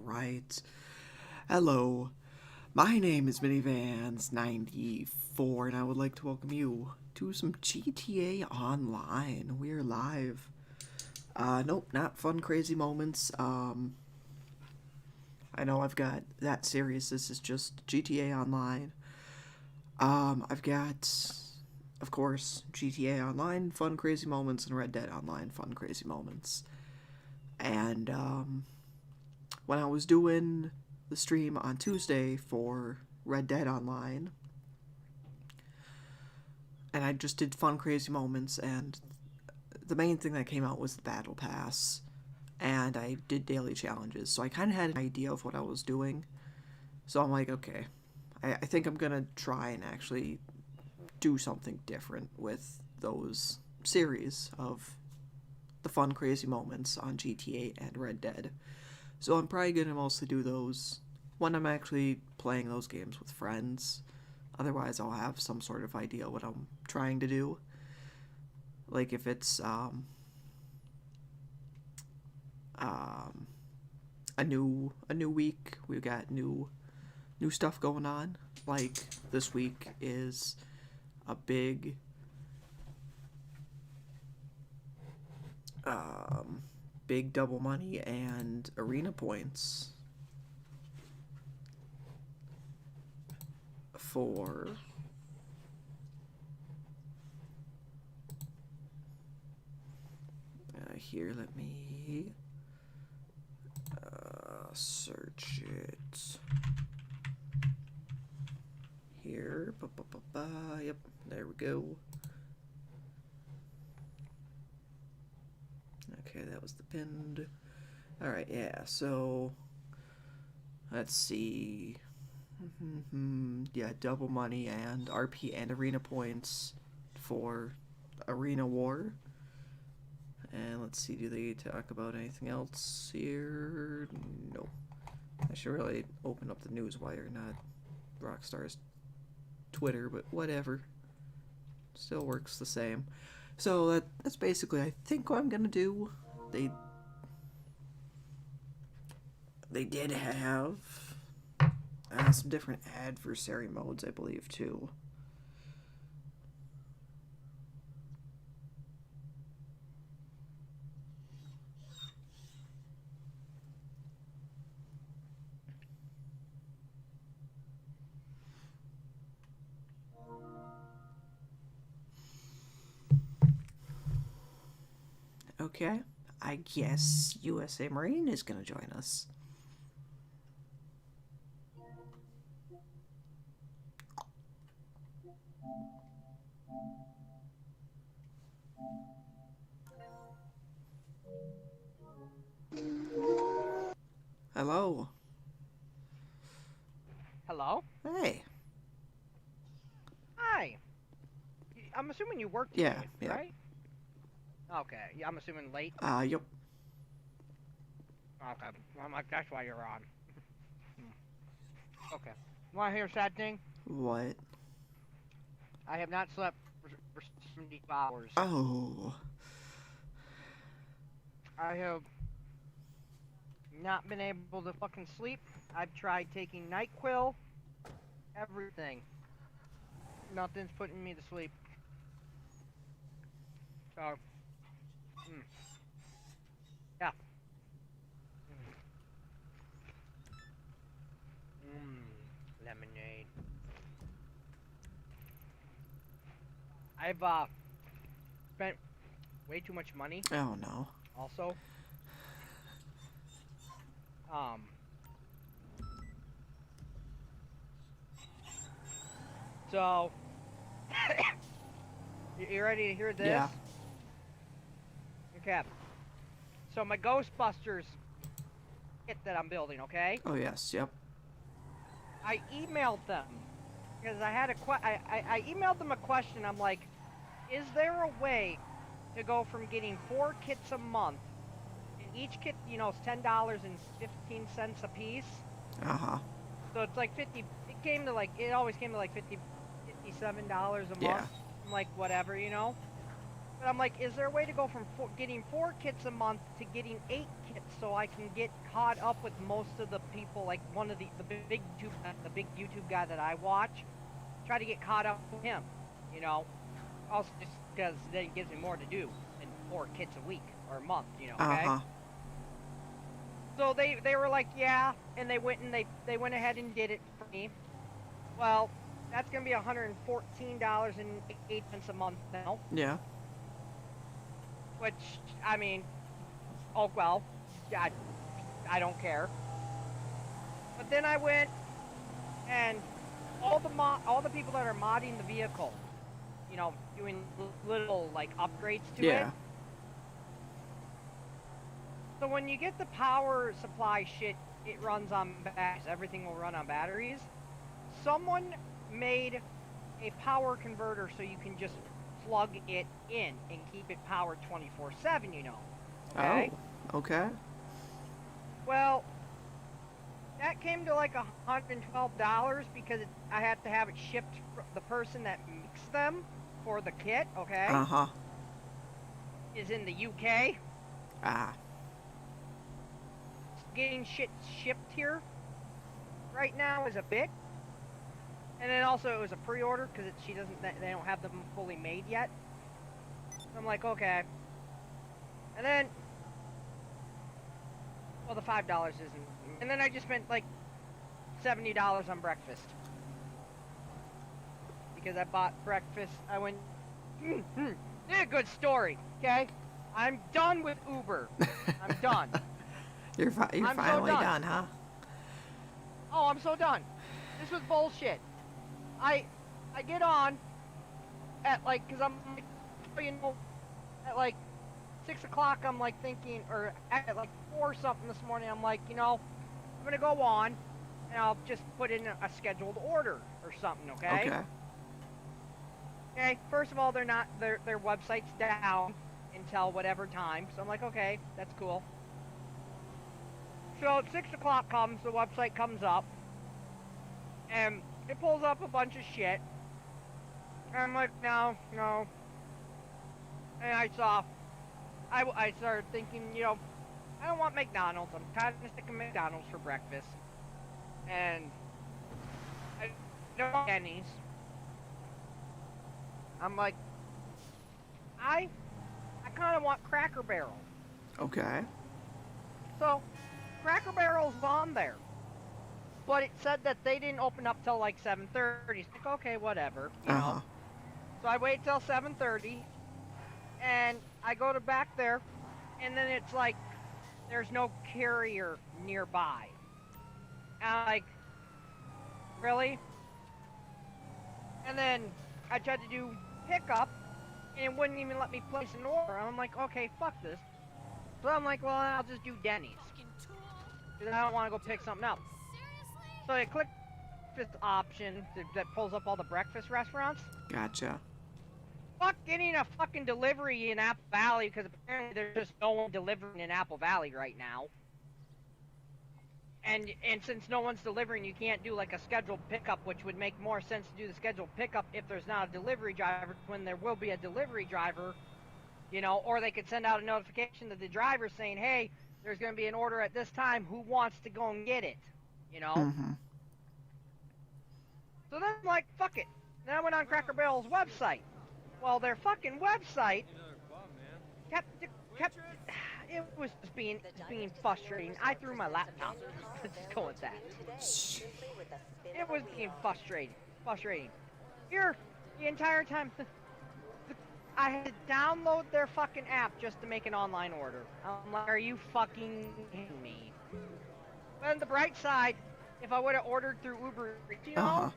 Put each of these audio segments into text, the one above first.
Alright. Hello. My name is Minivans94, and I would like to welcome you to some GTA Online. We're live. Nope, not fun, crazy moments. I know I've got that series. This is just GTA Online. I've got, of course, GTA Online, fun, crazy moments, and Red Dead Online, fun, crazy moments. And, when I was doing the stream on Tuesday for Red Dead Online, and I just did fun, crazy moments, and the main thing that came out was the Battle Pass, and I did daily challenges, so I kind of had an idea of what I was doing. So I'm like, okay, I think I'm gonna try and actually do something different with those series of the fun, crazy moments on GTA and Red Dead. So I'm probably gonna mostly do those when I'm actually playing those games with friends. Otherwise, I'll have some sort of idea what I'm trying to do. Like if it's um, a new week, we've got new stuff going on. Like this week is a um, big double money and arena points for here. Let me search it here. Yep, there we go. Okay, that was the pinned. Alright, yeah, so let's see. Yeah, double money and RP and arena points for Arena War. And let's see, do they talk about anything else here? No. I should really open up the newswire, not Rockstar's Twitter, but whatever. Still works the same. So that's basically, I think, what I'm gonna do. They did have some different adversary modes, I believe, too. Okay, I guess USA Marine is gonna join us. Hello. Hello? Hey. Hi. I'm assuming you work Yeah, today, yeah. right? Okay. Yeah, I'm assuming late. Yep. Okay. I'm like, that's why you're on. Okay. Want to hear a sad thing? What? I have not slept for 70 hours. Oh. I have not been able to fucking sleep. I've tried taking NyQuil, everything. Nothing's putting me to sleep. So, mm, yeah. Lemonade. I've spent way too much money Oh no. also. Um, so you ready to hear this? Yeah. Okay. So my Ghostbusters kit that I'm building, okay? Oh yes. Yep. I emailed them because I had I emailed them a question. I'm like, is there a way to go from getting 4 kits a month, and each kit, is $10.15 a piece? Uh huh. So it's like 50. It always came to like $57 a Yeah. month. I'm like, whatever. But I'm like, is there a way to go from getting 4 kits a month to getting 8 kits so I can get caught up with most of the people, like one of the big YouTube guy that I watch, try to get caught up with him, you know? Also just because then it gives me more to do than 4 kits a week or a month, okay? Uh-huh. So they were like, yeah, and they went went ahead and did it for me. Well, that's gonna be $114.08 a month now. Yeah. Which, I mean, oh well, yeah, I don't care. But then I went and all the people that are modding the vehicle, doing little like upgrades to it. Yeah. So when you get the power supply shit, it runs on batteries. Everything will run on batteries. Someone made a power converter so you can just plug it in and keep it powered 24/7, Okay? Oh, okay. Well, that came to like $112 because I had to have it shipped from the person that makes them for the kit, okay? Uh-huh. Is in the UK. Ah. Getting shit shipped here right now is a bit. And then also it was a pre-order because they don't have them fully made yet. So I'm like, okay. And then, well, the $5 isn't. And then I just spent like $70 on breakfast because I bought breakfast. I went, a good story, okay? I'm done with Uber. I'm done. You're I'm so finally done. done, huh? Oh, I'm so done. This was bullshit. I get on at like, cause I'm, at like 6 o'clock. I'm like thinking, or at like 4 something this morning. I'm like, I'm gonna go on, and I'll just put in a scheduled order or something. Okay. Okay. Okay. First of all, their website's down until whatever time. So I'm like, okay, that's cool. So 6 o'clock comes, the website comes up, and it pulls up a bunch of shit. And I'm like, no. And I started thinking, I don't want McDonald's. I'm tired of sticking McDonald's for breakfast. And I don't want Denny's. I'm like, I kind of want Cracker Barrel. Okay. So, Cracker Barrel's on there. But it said that they didn't open up till like 7:30. It's like, okay, whatever. Uh-huh. So I wait till 7:30, and I go to back there, and then it's like, there's no carrier nearby. And I'm like, really? And then I tried to do pickup, and it wouldn't even let me place an order. I'm like, okay, fuck this. So I'm like, well, I'll just do Denny's. Because I don't want to go pick something up. So I click this option that pulls up all the breakfast restaurants. Gotcha. Fuck getting a fucking delivery in Apple Valley because apparently there's just no one delivering in Apple Valley right now. And since no one's delivering, you can't do like a scheduled pickup, which would make more sense to do the scheduled pickup if there's not a delivery driver when there will be a delivery driver, or they could send out a notification to the driver saying, hey, there's going to be an order at this time, who wants to go and get it, Mm-hmm. So then I'm like, fuck it. Then I went on Cracker Barrel's website. Well, their fucking website kept it was just being frustrating. I threw my laptop. Let's just go with that. It was being frustrating. Here, the entire time, I had to download their fucking app just to make an online order. I'm like, are you fucking kidding me? But on the bright side, if I would have ordered through Uber Eats, Uh-huh.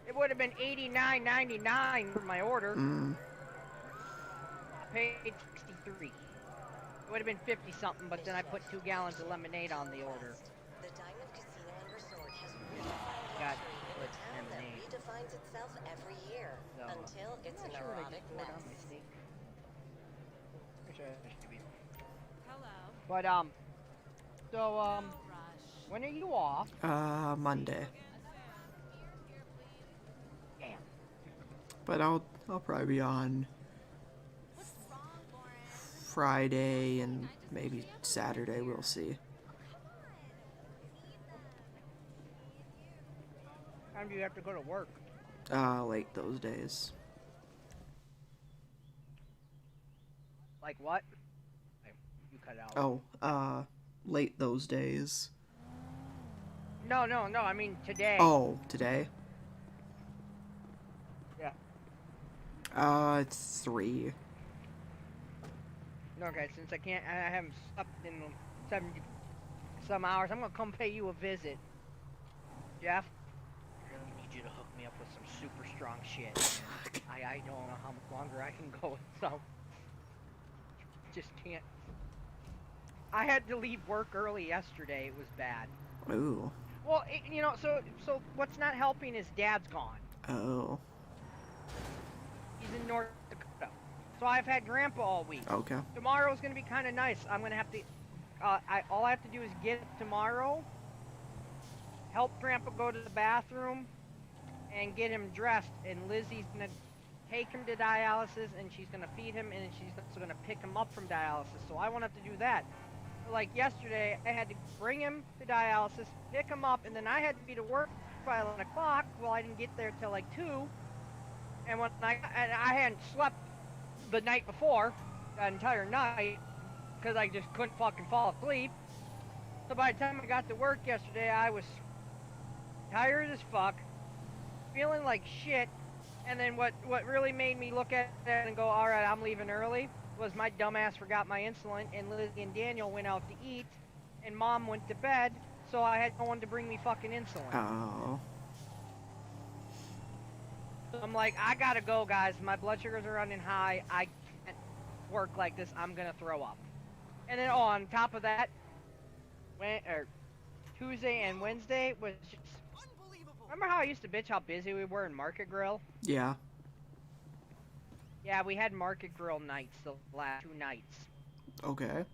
it would have been $89.99 for my order. Mm. I paid $63. It would have been 50 something, but then I put 2 gallons of lemonade on the order. The Diamond Casino and Resort has Got a town that lemonade. redefines itself every year So, until it's I'm a not sure I neurotic just poured on my mess. steak. Pretty sure I should be. Hello. But when are you off? Monday. Damn. But I'll probably be on Friday and maybe Saturday. We'll see. Time do you have to go to work? Late those days. Like what? You cut out. Oh, late those days. No. I mean today. Oh, today? Yeah. It's 3. Okay, since I haven't slept in 70 some hours, I'm gonna come pay you a visit. Jeff, I really need you to hook me up with some super strong shit. I don't know how much longer I can go, so just can't. I had to leave work early yesterday. It was bad. Ooh. Well, so what's not helping is Dad's gone. Oh. He's in North Dakota. So I've had Grandpa all week. Okay. Tomorrow's gonna be kind of nice. I'm gonna have to. All I have to do is get up tomorrow, help Grandpa go to the bathroom, and get him dressed. And Lizzie's gonna take him to dialysis, and she's gonna feed him, and she's also gonna pick him up from dialysis. So I won't have to do that. But like yesterday, I had to bring him to dialysis, pick him up, and then I had to be to work by 11 o'clock. Well, I didn't get there till like 2, and I hadn't slept the night before, that entire night, because I just couldn't fucking fall asleep. So by the time I got to work yesterday, I was tired as fuck, feeling like shit, and then what really made me look at it and go, alright, I'm leaving early, was my dumbass forgot my insulin, and Lizzie and Daniel went out to eat, and Mom went to bed, so I had no one to bring me fucking insulin. Oh. I'm like, I gotta go, guys. My blood sugars are running high. I can't work like this. I'm gonna throw up. And then, on top of that, Tuesday and Wednesday was just... Remember how I used to bitch how busy we were in Market Grill? Yeah. Yeah, we had Market Grill nights the last 2 nights. Okay.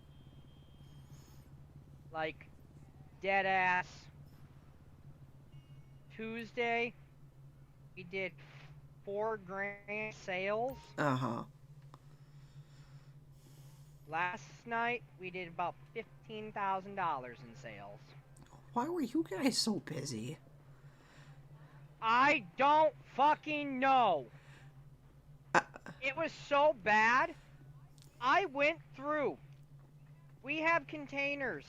Like, dead ass. Tuesday, we did $4,000 sales. Uh-huh. Last night, we did about $15,000 in sales. Why were you guys so busy? I don't fucking know. It was so bad. I went through. We have containers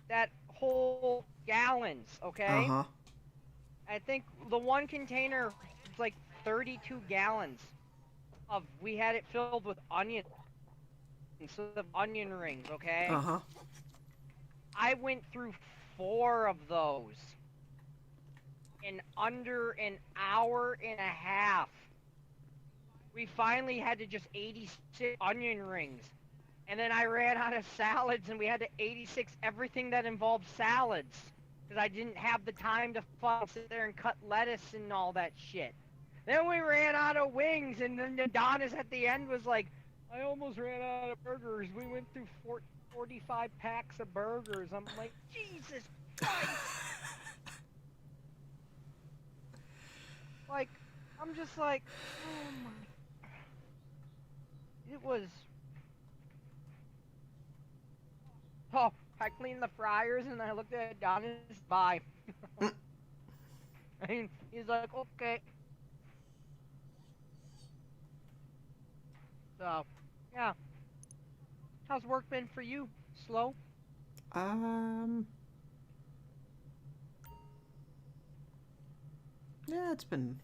that hold gallons, okay? Uh-huh. I think the one container was like 32 gallons of, we had it filled with onion, instead of onion rings, okay? Uh-huh. I went through 4 of those in under an hour and a half. We finally had to just 86 onion rings. And then I ran out of salads, and we had to 86 everything that involved salads. Because I didn't have the time to sit there and cut lettuce and all that shit. Then we ran out of wings, and then Adonis at the end was like, I almost ran out of burgers. We went through 45 packs of burgers. I'm like, Jesus Christ. Like, I'm just like, oh my. It was... Oh, I cleaned the fryers and I looked at Adonis, bye. And he's like, okay. So, yeah. How's work been for you? Slow? Yeah, it's been...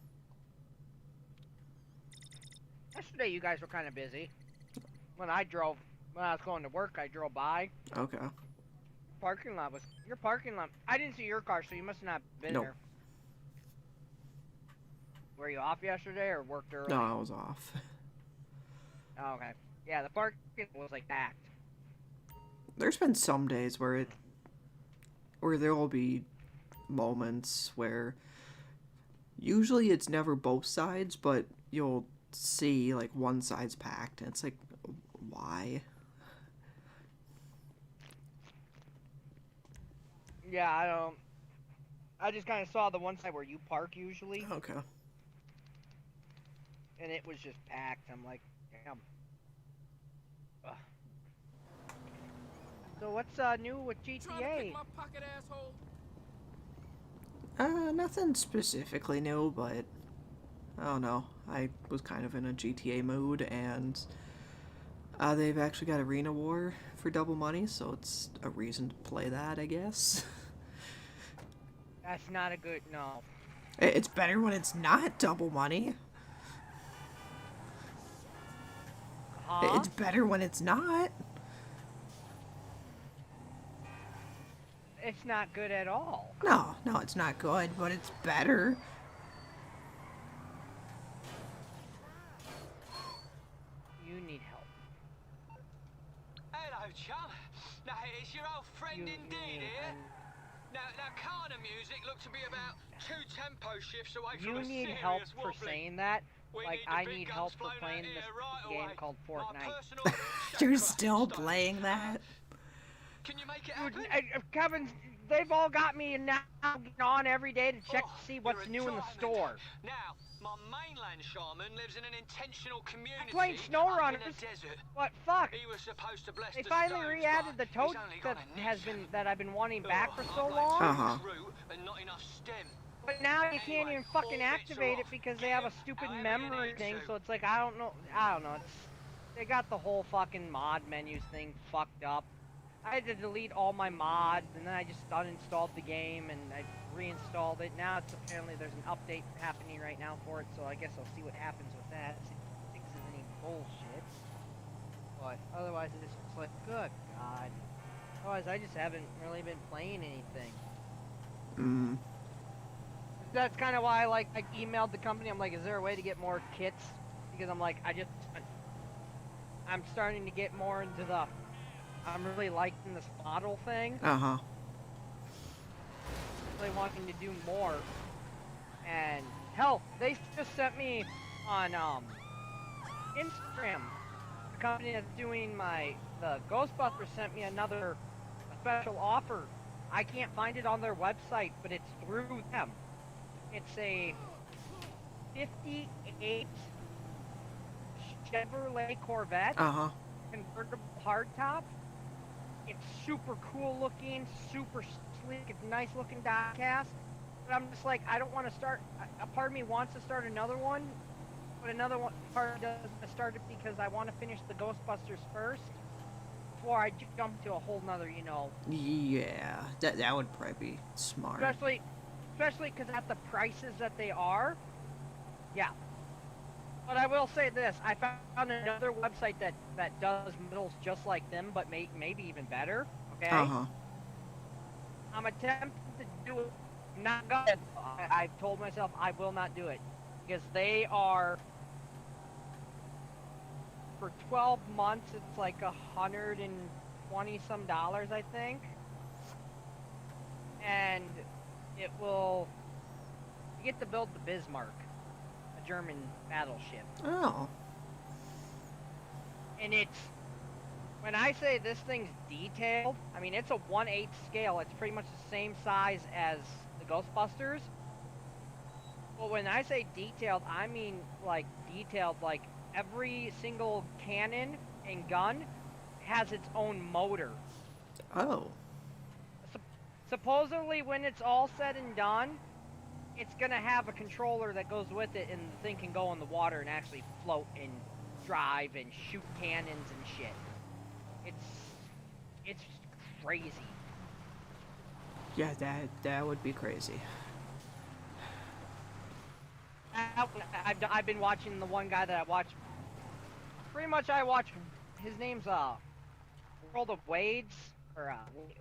Yesterday you guys were kind of busy. When I was going to work, I drove by. Okay. Your parking lot, I didn't see your car, so you must not have been Nope. there. Were you off yesterday or worked early? No, I was off. Oh, okay. Yeah, the parking was like packed. There's been some days where there will be moments where usually it's never both sides, but you'll see like one side's packed and it's like, why? Yeah, I just kind of saw the one side where you park usually, Okay. and it was just packed. I'm like, damn. Ugh. So what's new with Trying to pick GTA? my pocket, asshole? Nothing specifically new, but I don't know. I was kind of in a GTA mood, and they've actually got Arena War for double money, so it's a reason to play that, I guess. That's not a good no. It's better when it's not double money. Huh? It's better when it's not. It's not good at all. No, no, it's not good, but it's better. You need help. Hello, chum. Now, it's your old friend You indeed need, here. Now, Kana music looked to be about 2 tempo shifts away from you a need serious help for wobbling. saying that. We Like need the I big need guns help for flown playing out this here right game away. called My Fortnite. personal You're Shaker still Stones. playing that? Can you make it Dude, happen? Kevin, they've all got me and now I'm getting on every day to check to see you're what's a new in the diamond. store. Now, my mainland shaman lives in an intentional community playing up in SnowRunners. the desert. But fuck, He was supposed to bless they the finally stones, re-added but the toad he's only that got a has niche. been that I've been wanting back for so I'd like long. to Uh-huh. use root and not enough stem. But now you can't Anyway, even fucking all bets are activate it off. because Get they have a him stupid however you memory need thing. to. So it's like I don't know. It's they got the whole fucking mod menus thing fucked up. I had to delete all my mods and then I just uninstalled the game and I reinstalled it. Now it's apparently there's an update happening right now for it. So I guess I'll see what happens with that. See if it fixes any bullshit. But otherwise it's just like good god. Otherwise I just haven't really been playing anything. Mm. That's kind of why I emailed the company. I'm like, is there a way to get more kits? Because I'm like, I'm starting to get more into I'm really liking this model thing. Uh-huh. Really wanting to do more. And hell, they just sent me on Instagram. The company that's doing the Ghostbusters sent me another special offer. I can't find it on their website, but it's through them. It's a 58 Chevrolet Corvette Uh-huh. convertible hardtop. It's super cool looking, super sleek. It's a nice looking diecast. But I'm just like, I don't want to start. A part of me wants to start another one, but another one part doesn't start it because I want to finish the Ghostbusters first before I jump to a whole nother, Yeah, that would probably be smart. Especially because at the prices that they are, yeah. But I will say this: I found another website that does models just like them, but maybe even better. Okay. Uh-huh. I'm attempting to do it. I'm not gonna. I've told myself I will not do it because they are for 12 months. It's like $120 some, I think, and it will. You get to build the Bismarck, a German battleship. Oh. And it's, when I say this thing's detailed, I mean it's a 1/8 scale. It's pretty much the same size as the Ghostbusters. But when I say detailed, I mean like detailed, like every single cannon and gun has its own motor. Oh. Supposedly when it's all said and done, it's gonna have a controller that goes with it, and the thing can go in the water and actually float and drive and shoot cannons and shit. It's crazy. Yeah, that would be crazy. I've been watching the one guy that I watch. Pretty much, I watch. His name's World of Wades or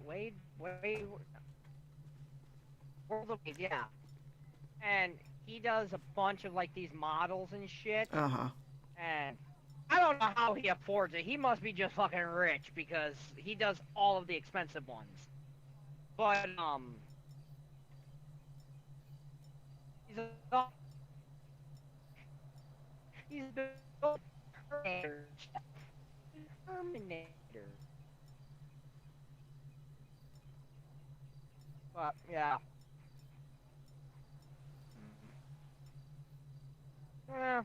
Wade. World of Wade, yeah. And he does a bunch of like these models and shit. Uh-huh. And I don't know how he affords it. He must be just fucking rich because he does all of the expensive ones. But he's built Terminator. But yeah. Yeah.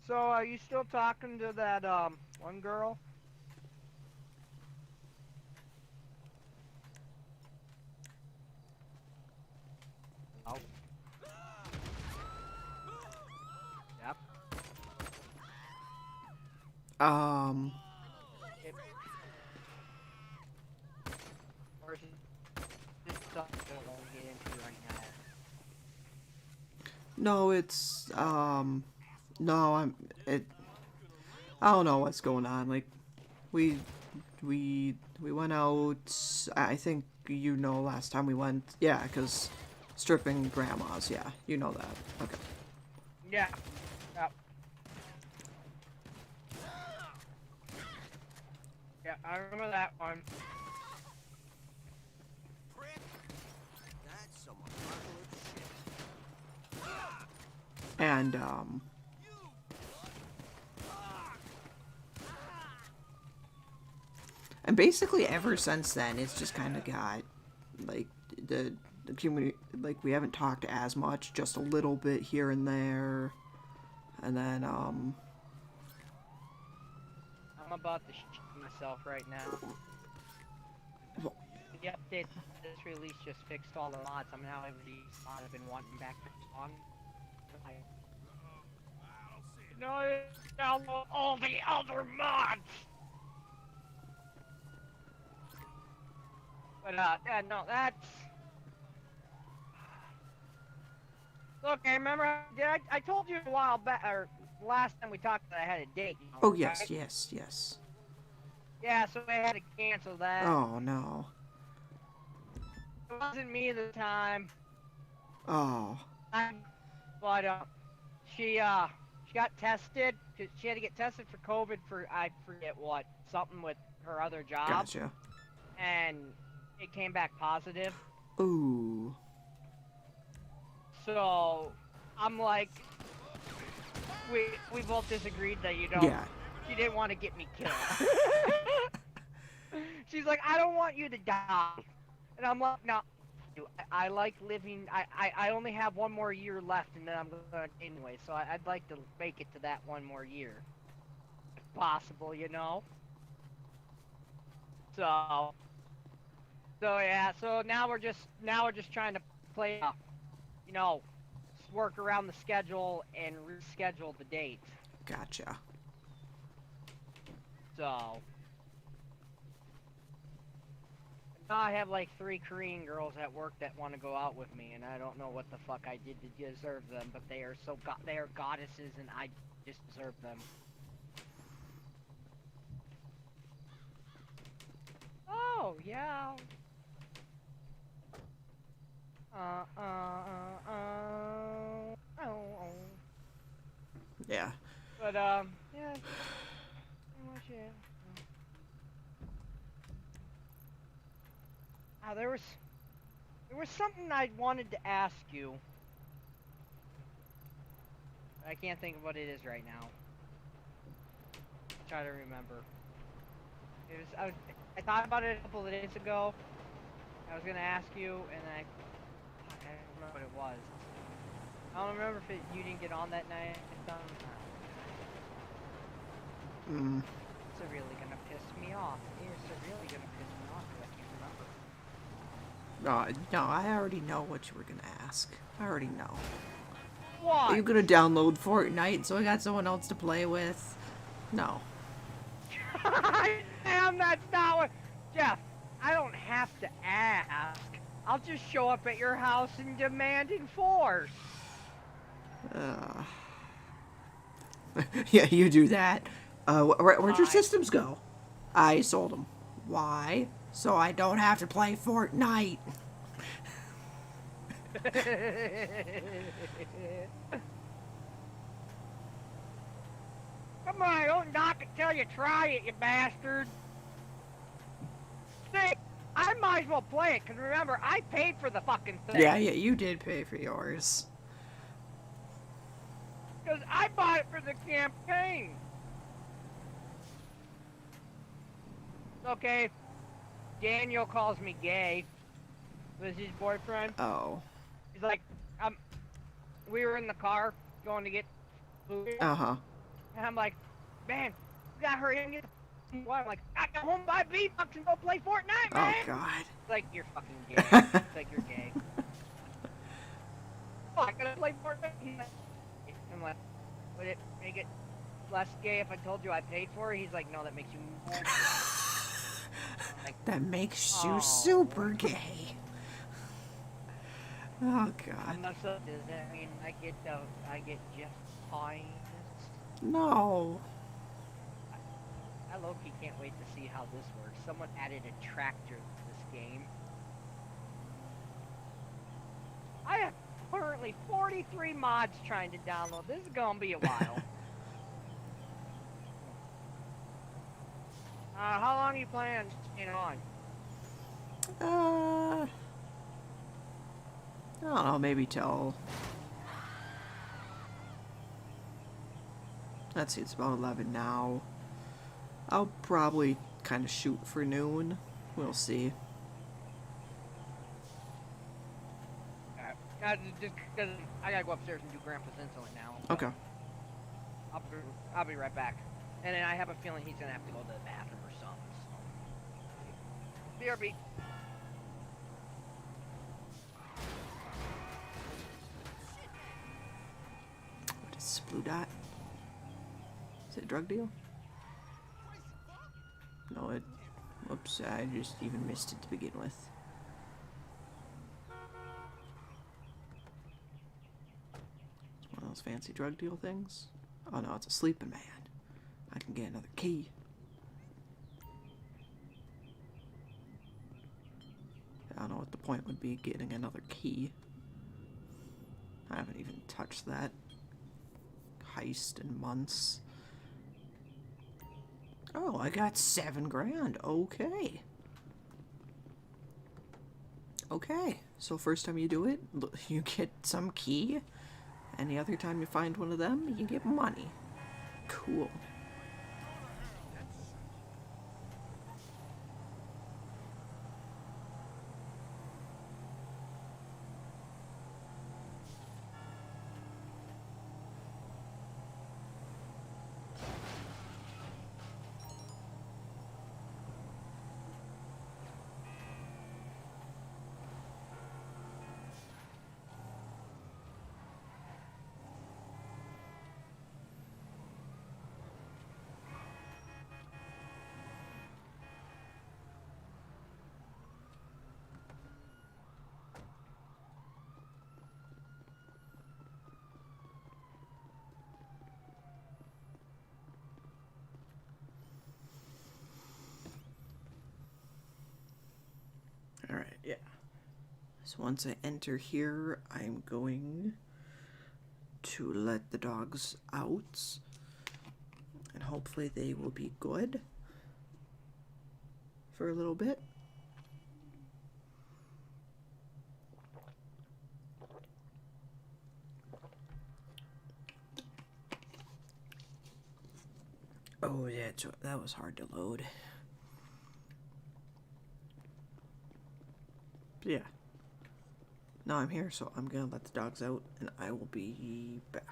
So are you still talking to that one girl? It, or is it just something I don't want to get into right now? No, it's, no, I don't know what's going on. Like, we went out, I think you know last time we went, yeah, because stripping grandmas, yeah, you know that. Okay. Yeah. Yep. Yeah, I remember that one. That's some apocalypse shit. And, and basically ever since then, it's just kind of got, like, the community, like, we haven't talked as much, just a little bit here and there. And then, I'm about to shit myself right now. The update to this release just fixed all the mods. I'm now able to use mods I've been wanting back to spawn. No, download all the other mods! But, yeah, no, that's... Look, I remember, I told you a while back, or last time we talked that I had a date. You know, oh, yes, right? yes. Yeah, so I had to cancel that. Oh, no. It wasn't me this time. Oh. But, she got tested. She had to get tested for COVID for, I forget what, something with her other job. Gotcha. And it came back positive. Ooh. So, I'm like, we both disagreed that, you know, Yeah. she didn't want to get me killed. She's like, I don't want you to die. And I'm like, no, I like living, I only have one more year left and then I'm gonna anyway, so I'd like to make it to that one more year. If possible, you know? So yeah, so now we're just trying to play, you know, work around the schedule and reschedule the date. Gotcha. So now I have like 3 Korean girls at work that want to go out with me, and I don't know what the fuck I did to deserve them, but they are they are goddesses, and I just deserve them. Oh yeah. Oh. Yeah. But yeah. Pretty much it. There was something I wanted to ask you. I can't think of what it is right now. Try to remember. It was I thought about it a couple of days ago. I was gonna ask you, and I don't remember what it was. I don't remember if you didn't get on that night. Mm. It's really gonna piss me off. It's really gonna piss me off because I can't remember. No, I already know what you were gonna ask. I already know. What? Are you gonna download Fortnite so I got someone else to play with? No. Damn, that's not what... Jeff, I don't have to ask. I'll just show up at your house and demand enforce. Yeah, you do that. Where'd your Why? systems go? I sold them. Why? So I don't have to play Fortnite. Come on, don't knock it till you try it, you bastard. See, I might as well play it, because remember, I paid for the fucking thing. Yeah, you did pay for yours. Because I bought it for the campaign. Okay, Daniel calls me gay. Was his boyfriend. Oh. He's like, we were in the car going to get food. Uh-huh. And I'm like, man, we gotta hurry and get the what? I'm like, I got home by V-Bucks and go play Fortnite, man. Oh, God. It's like, you're fucking gay. It's like, you're gay. Oh, I gotta play Fortnite. I'm like, would it make it less gay if I told you I paid for it? He's like, no, that makes you more gay. Like, That makes you oh. super gay. Oh God. I'm not so. Does that mean I get just points? No. I low-key can't wait to see how this works. Someone added a tractor to this game. I have currently 43 mods trying to download. This is gonna be a while. How long are you planning on? I don't know, maybe till... Let's see, it's about 11 now. I'll probably kind of shoot for noon. We'll see. Just because I gotta go upstairs and do Grandpa's insulin now. Okay. I'll be right back. And then I have a feeling he's gonna have to go to the bathroom or something. So. BRB. What is Blue Dot? Is it a drug deal? No, it... Whoops, I just even missed it to begin with. It's one of those fancy drug deal things. Oh no, it's a sleeping man. I can get another key. I don't know what the point would be getting another key. I haven't even touched that heist in months. Oh, I got 7 grand. Okay. Okay. So first time you do it, you get some key. Any other time you find one of them, you get money. Cool. Alright, yeah. So once I enter here, I'm going to let the dogs out. And hopefully they will be good for a little bit. Oh yeah, that was hard to load. But yeah. Now I'm here, so I'm gonna let the dogs out, and I will be back.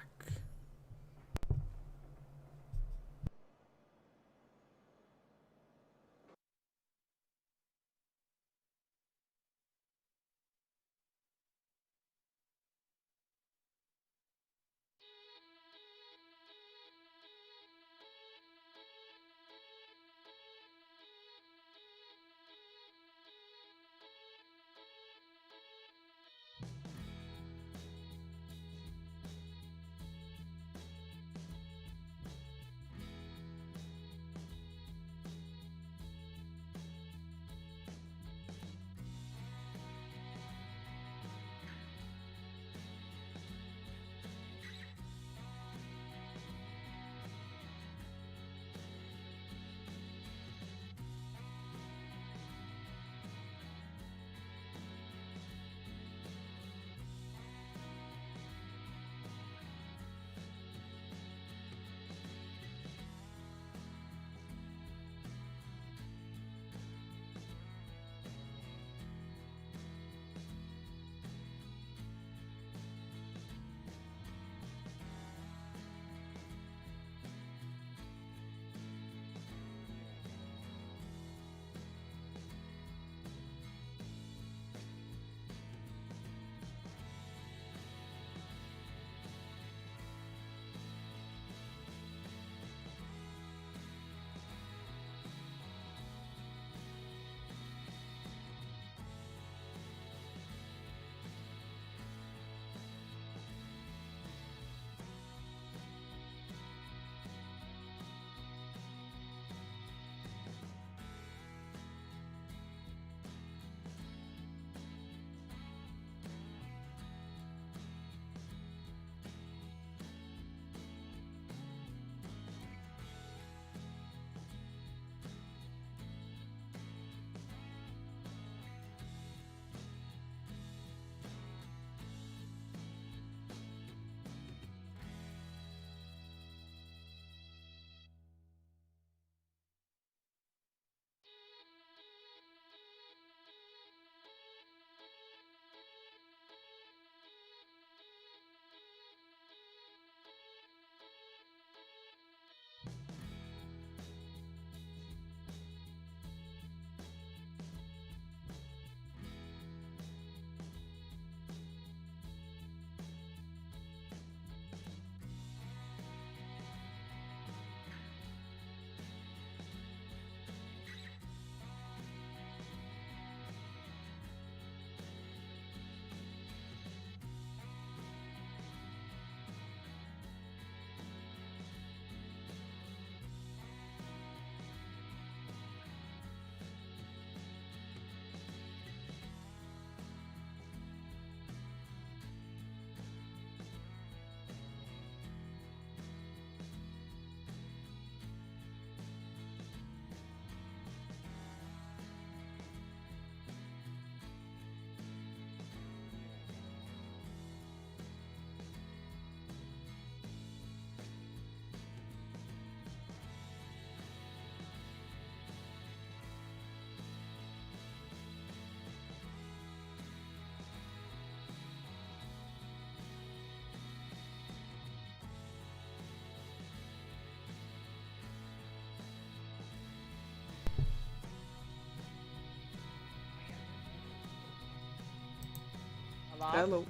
Mom? Hello.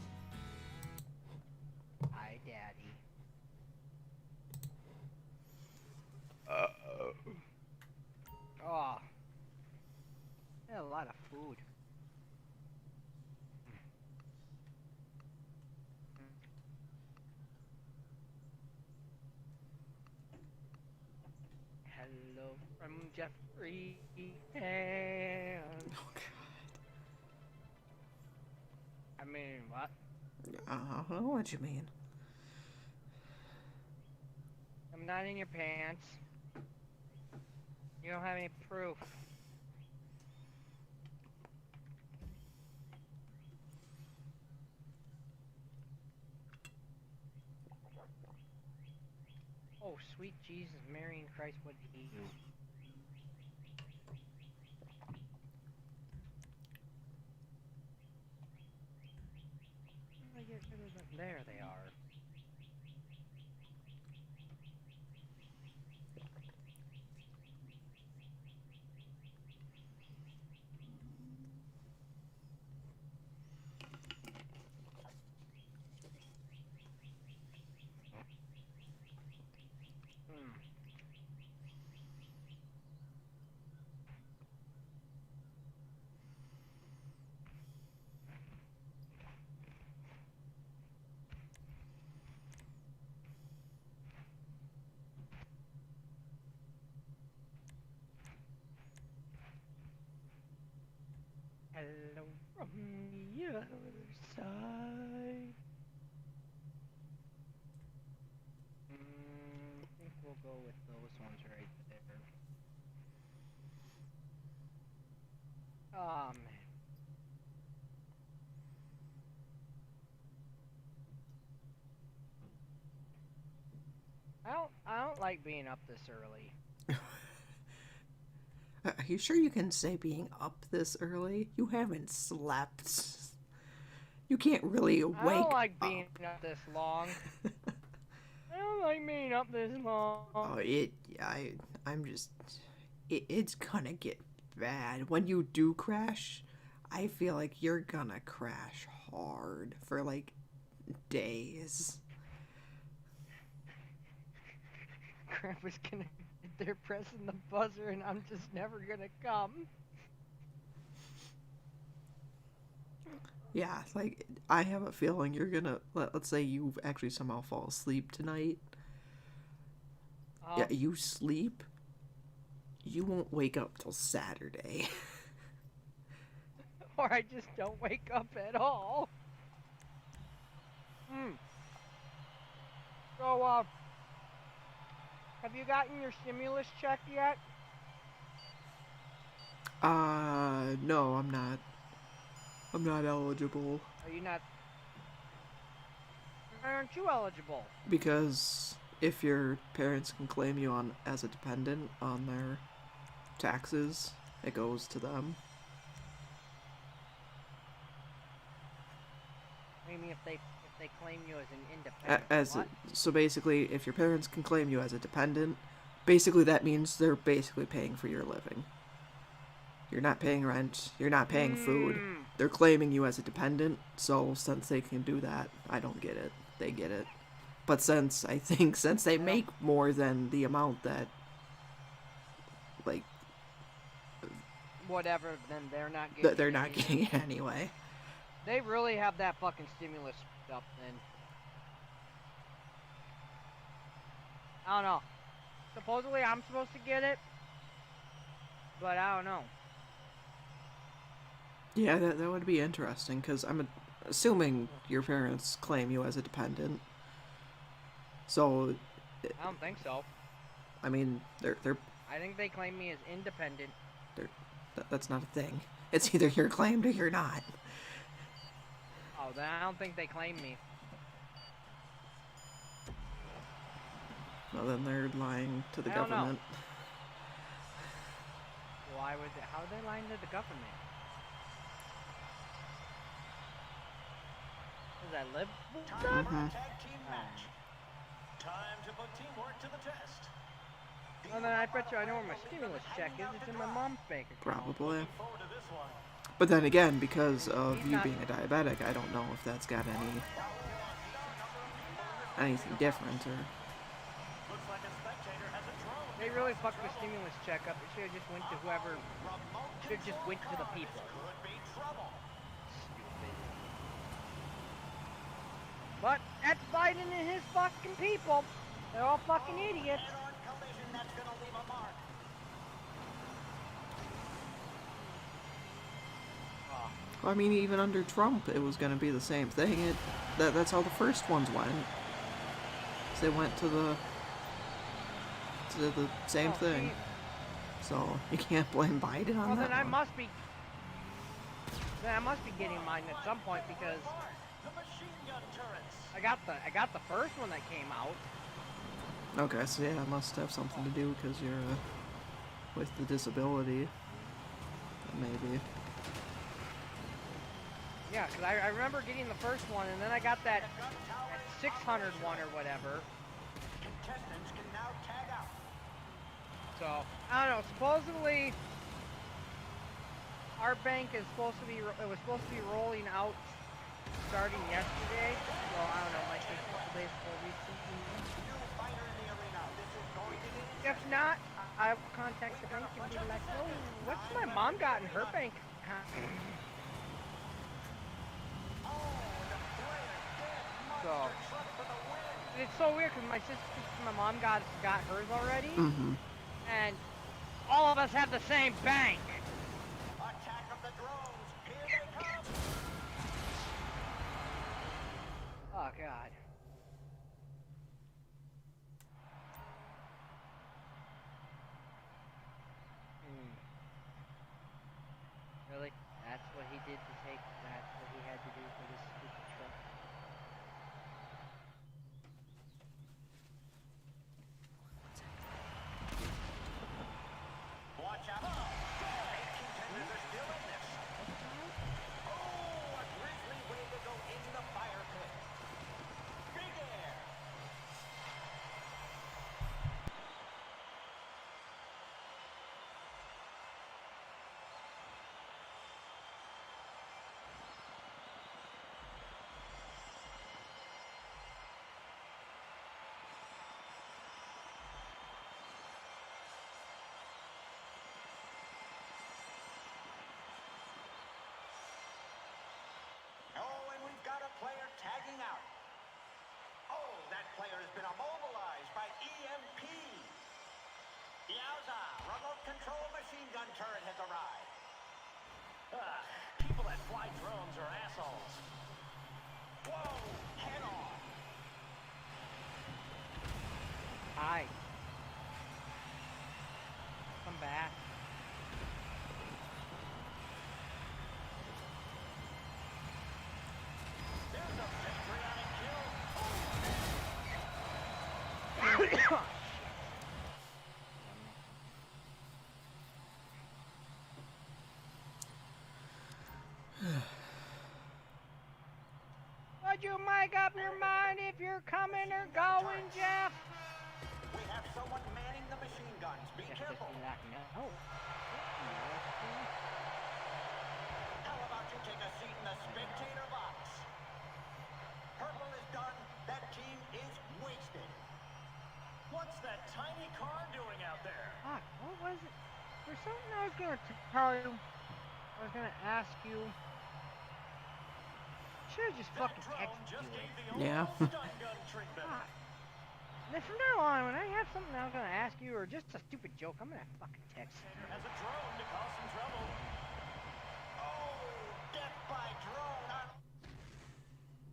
Hi, Daddy. Oh. Yeah, a lot of food. Hello from Jeffrey Hand. Oh I mean, what? God. What you mean? I'm not in your pants. You don't have any proof. Oh, sweet Jesus, Mary and Christ, what did he do? Oh, get rid of them. There they are. Hmm. Hello from the other side. I think we'll go with those ones right there. Oh man. I don't like being up this early. Are you sure you can say being up this early? You haven't slept. You can't really wake I don't like being up. up this long. I don't like being up this long. Oh, I'm just, it's gonna get bad. When you do crash, I feel like you're gonna crash hard for like days. Grandpa's gonna get there pressing the buzzer and I'm just never gonna come. Yeah, like, I have a feeling you're gonna, let's say you actually somehow fall asleep tonight. Yeah, you sleep, you won't wake up till Saturday. Or I just don't wake up at all. So, have you gotten your stimulus check yet? No, I'm not. I'm not eligible. Are you not? Why aren't you eligible? Because if your parents can claim you on as a dependent on their taxes, it goes to them. I mean, if they claim you as an independent. So basically, if your parents can claim you as a dependent, basically that means they're basically paying for your living. You're not paying rent. You're not paying food. They're claiming you as a dependent, so since they can do that, I don't get it. They get it. But since they make more than the amount that, like, Whatever, then they're not getting. They're not getting it anyway. They really have that fucking stimulus stuff then. I don't know. Supposedly I'm supposed to get it, but I don't know. Yeah, that would be interesting, because I'm assuming your parents claim you as a dependent. So, I don't think so. I mean, they're I think they claim me as independent. that's not a thing. It's either you're claimed or you're not. Oh, then I don't think they claim me. Well, then they're lying to the I don't know. government. Why would they? How are they lying to the government? Because I live with Time for them? a tag team match. Time to put teamwork to the test. Well, then I bet you I know where my stimulus check is. It's in my mom's bank account. Probably. Looking forward to this one. But then again, because of He's you not- being a diabetic, I don't know if that's got anything different or. Looks like a spectator has a drone. They really fucked the stimulus check up. It should have just went to whoever. Should have just went to the people. Could be trouble. Stupid. But that's Biden and his fucking people. They're all fucking idiots. Head-on collision that's gonna leave a mark. Oh, Well, I mean, even under Trump, it was going to be the same thing. That's how the first ones went. They went to the same oh, thing. geez. So you can't blame Biden on Well, that then I one. must be. Then I must be getting mine at some point because The machine gun turrets. I got the first one that came out. Okay, so yeah, it must have something to do because you're with the disability. Maybe. Yeah, because I remember getting the first one, and then I got that 600 one or whatever. Contestants can now tag out. So I don't know. Supposedly, our bank is supposed to be. It was supposed to be rolling out starting yesterday. So I don't know. It might take a couple days for recently. New fighter in the arena. This is going to be If not, I will contact the bank and be like, "Oh, what's my mom got in her bank account?" So it's so weird because my mom got hers already, Mm-hmm. and all of us have the same bank. attack of the drones. Here they come. Oh God. Really? That's what he did to take. That's what he had to do for this stupid truck. Watch out. Eight contenders are still in this. Oh, a grisly way to go in the fire pit. Big air. Oh, and we've got a player tagging out. Oh, that player has been immobilized by EMP. Yowza! Remote control machine gun turret has arrived. People that fly drones are assholes. Whoa! Head on! Hi. Come back. There's a patriotic kill. Would you make up your mind if you're coming or going, Jeff? We have someone manning the machine guns. Be Jeff just careful. be like, no. How about you take a seat in the spectator box? Purple is done. That team is wasted. What's that tiny car doing out there? Fuck, what was it? There's something I was gonna tell you. I was gonna ask you. Should've just That fucking drone texted just you. gave the Yeah. old stun gun treatment. Fuck. Then from now on, when I have something I was gonna ask you, or just a stupid joke, I'm gonna fucking text you. Has a drone to cause some trouble. Oh, death by drone.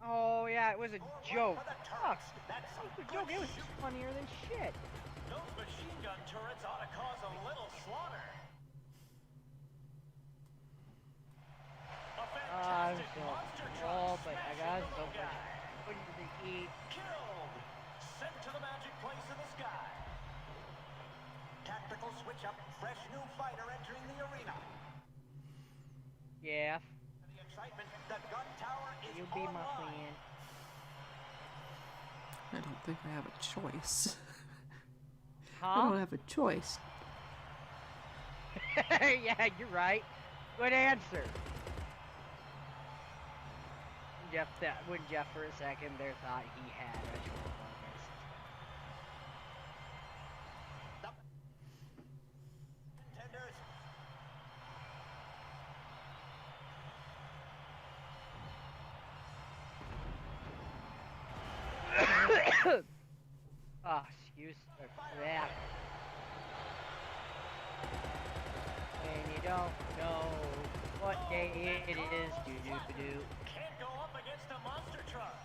Oh yeah, it was a joke. For the Fuck. turrets. That's some It was a good joke. It was shooting. funnier than shit. Those machine gun turrets ought to cause a little slaughter. A I'm fantastic so monster full, truck but I smashing got the so little much guy. food to eat. Killed. Sent to the magic place in the sky. Tactical switch up. Fresh new fighter entering the arena. Yeah, The excitement. The gun tower is you be my online. friend. I don't think I have a choice. I Huh? don't have a choice. Yeah, you're right. Good answer. when Jeff for a second there thought he had a trombonist. Contenders. Oh, excuse that. And you don't know what day it is. Do. Can't go up against a monster truck.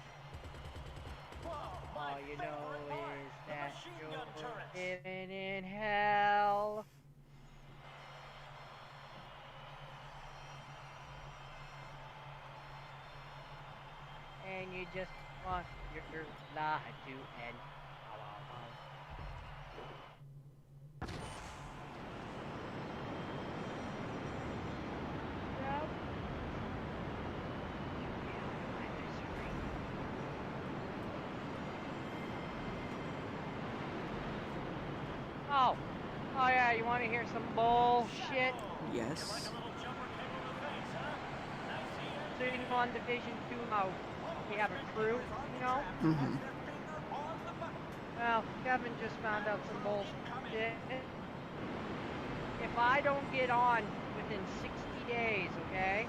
Whoa, my All you know favorite part, is the that machine you're gun turrets. living in hell. And you just want your life to end. Ow, ow, ow. Yep. Oh. Oh yeah, you want to hear some bullshit? Yes. So you know, on Division 2, how we have a crew, you know? Mm-hmm. Well, Kevin just found out some bullshit. If I don't get on within 60 days, okay?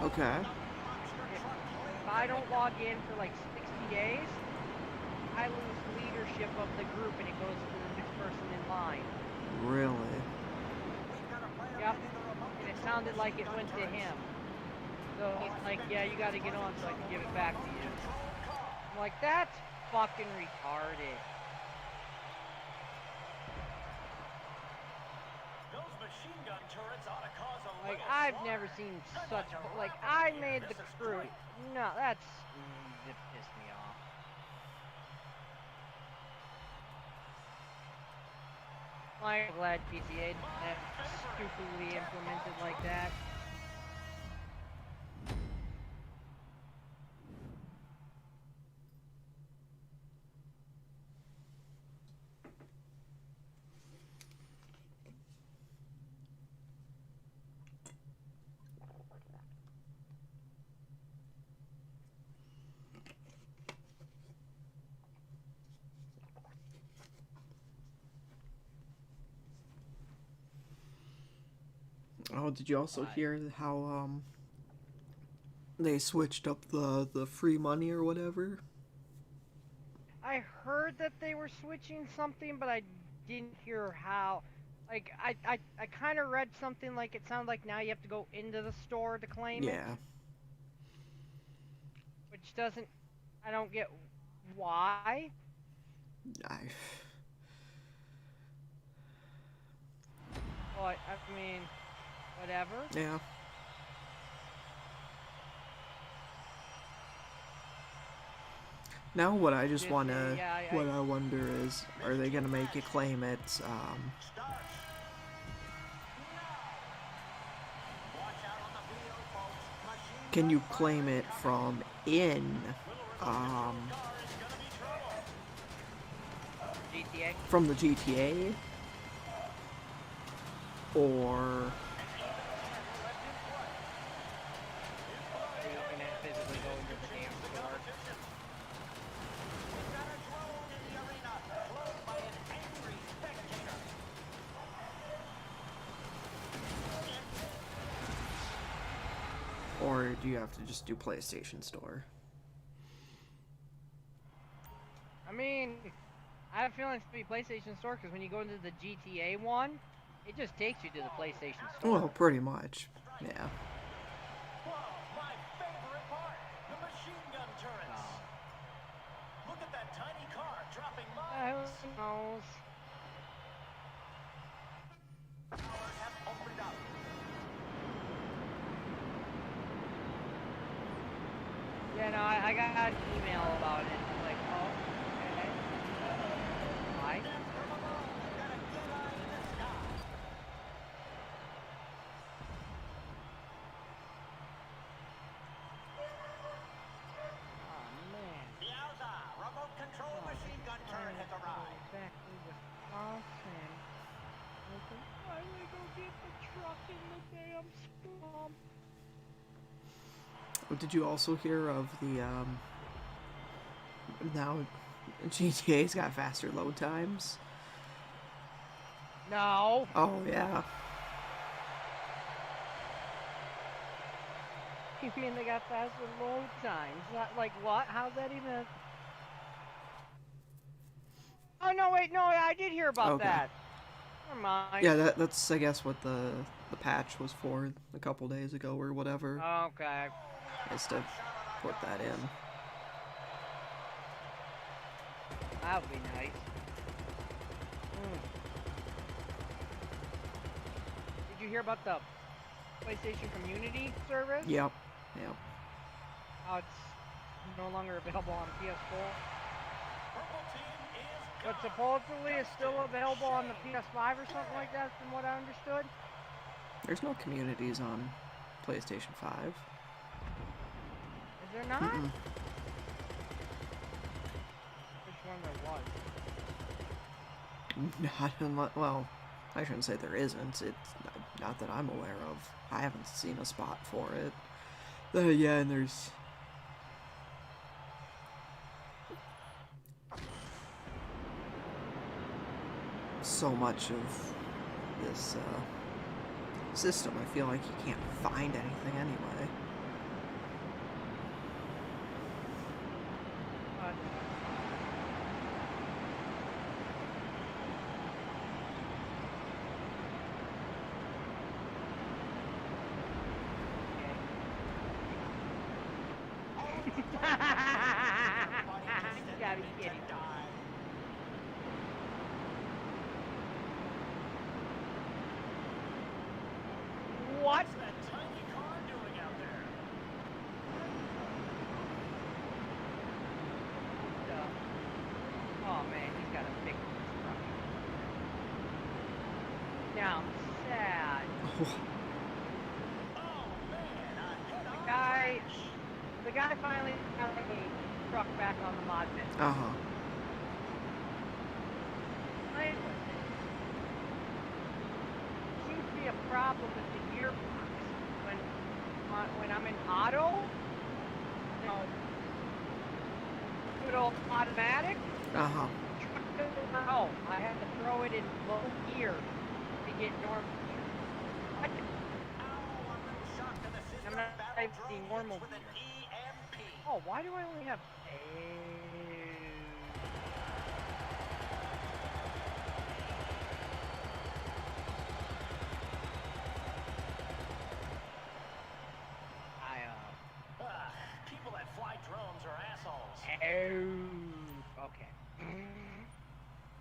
Okay. If I don't log in for like 60 days, I lose leadership of the group and it goes to the next person in line. Really? Yep. And it sounded like it went to him. So he's like, yeah, you gotta get on so I can give it back to you. I'm like, that's fucking retarded. Those machine gun turrets ought to cause a Like, little I've slaughter. never seen I'd such, to like, wrap my I hand made in the this crew. strike. No, that's, it pissed me off. I'm glad PCA didn't have stupidly implemented like that. Oh, did you also Why? hear how they switched up the free money or whatever? I heard that they were switching something, but I didn't hear how. Like, I kind of read something like it sounded like now you have to go into the store to claim it. Yeah. Which doesn't, I don't get why. I But, I mean, whatever. yeah. Now what I just Just, wanna yeah, what I wonder is, are they gonna make you claim it Starts now. Watch out on the video, folks. Machine can you gun claim fire it coming. from in Little car is gonna be trouble. GTA. from the GTA, or So you can physically go into the damn store. We've got a drone in the arena, flown by an angry spectator. or do you have to just do PlayStation Store? I mean, I have a feeling it's gonna be PlayStation Store because when you go into the GTA one, it just takes you to the PlayStation Store. Well, pretty much. Yeah. Whoa, my favorite part, the machine gun turrets. Look at that tiny car dropping mines. Who knows? Powers have opened up. Yeah, no, I got an email about it. I'm like, oh, okay. Why? Come along, we've got a good eye in the sky. Oh man. Yowza, remote control machine gun turret has arrived. Exactly Wisconsin. I can finally go get the truck in the damn swamp. Did you also hear of the now GTA's got faster load times? No. Oh yeah. You mean they got faster load times? Not like what? How's that even? Oh no, wait, no, I did hear about Okay. that. Never mind. Yeah, that's I guess what the patch was for a couple days ago or whatever. Okay. Is to put that in. That would be nice. Did you hear about the PlayStation Community service? Yep. Yep. How it's no longer available on PS4? But supposedly it's still available on the PS5 or something like that, from what I understood. There's no communities on PlayStation 5. Is there not? Mm-mm. Which one there was? Not unless, well, I shouldn't say there isn't. It's not that I'm aware of. I haven't seen a spot for it. Yeah, and there's so much of this system. I feel like you can't find anything anyway. You gotta be kidding. What? What's that tiny car doing out there? Oh man, he's got a big truck. Now I'm sad. Oh man, a head-on Guy, crash. the guy finally got a truck back on the mod bin. Uh-huh. Seems to be a problem with the gearbox when I'm in auto. You know, good old automatic. Uh-huh. Truck doesn't go. I have to throw it in low gear to get normal gear. Ow, I'm really shocked that the system I'm not battle seeing drone normal hits with an gear. EMP. Oh, why do I only have? People that fly drones are assholes. Okay.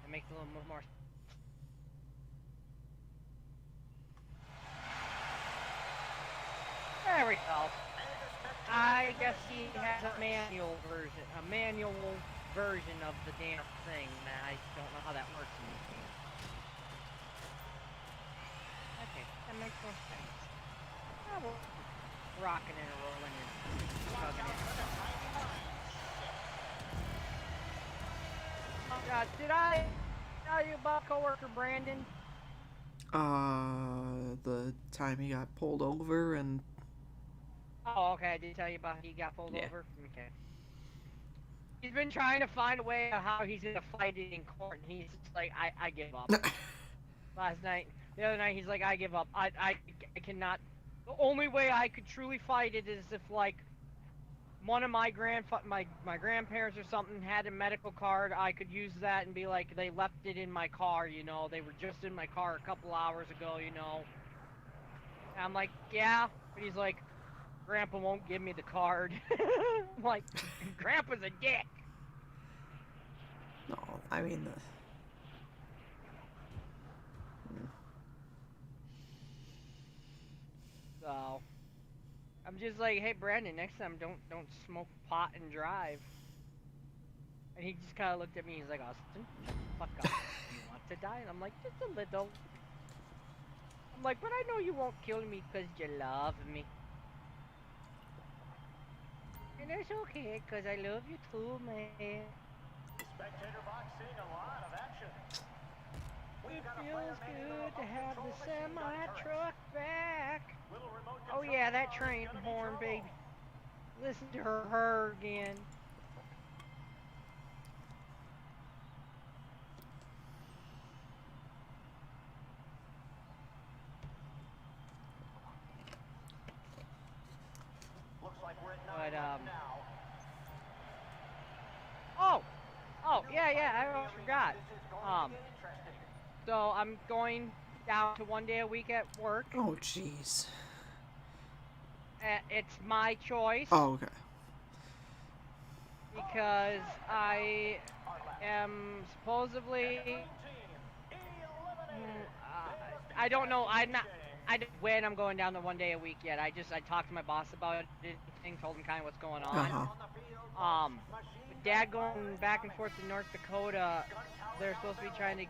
That makes a little more. There we go. I guess he has a manual version of the damn thing. I don't know how that works in this game. Okay, that makes more sense. Oh, well, rocking and rolling and chugging it. Oh God, did I tell you about coworker Brandon? The time he got pulled over and Oh, okay, I did tell you about he got pulled Yeah. over? Okay. He's been trying to find a way of how he's gonna fight it in court, and he's just like, I give up. The other night, he's like, I give up. I cannot. The only way I could truly fight it is if, like, one of my grandparents or something had a medical card. I could use that and be like, they left it in my car, you know. They were just in my car a couple hours ago, you know. And I'm like, yeah. But he's like, Grandpa won't give me the card. I'm like, Grandpa's a dick. no, I mean So I'm just like, hey Brandon, next time don't smoke pot and drive. And he just kind of looked at me. He's like, Austin, shut the fuck up. You want to die? And I'm like, just a little. I'm like, but I know you won't kill me because you love me. And that's okay, because I love you too, man. Spectator box seeing a lot of action. It feels good to have the semi-truck back. Little remote Oh control yeah, that car is train gonna be horn, trouble. baby. Listen to her again. Looks like we're at But, 9 now. Oh, yeah, I almost forgot. This is going to get interesting. So I'm going down to 1 day a week at work. Oh, jeez. It's my choice Oh, okay. because I am supposedly. I don't know. I don't when I'm going down to 1 day a week yet. I talked to my boss about it and told him kind of what's going on. Uh-huh. With Dad going back and forth to North Dakota, they're supposed to be trying to.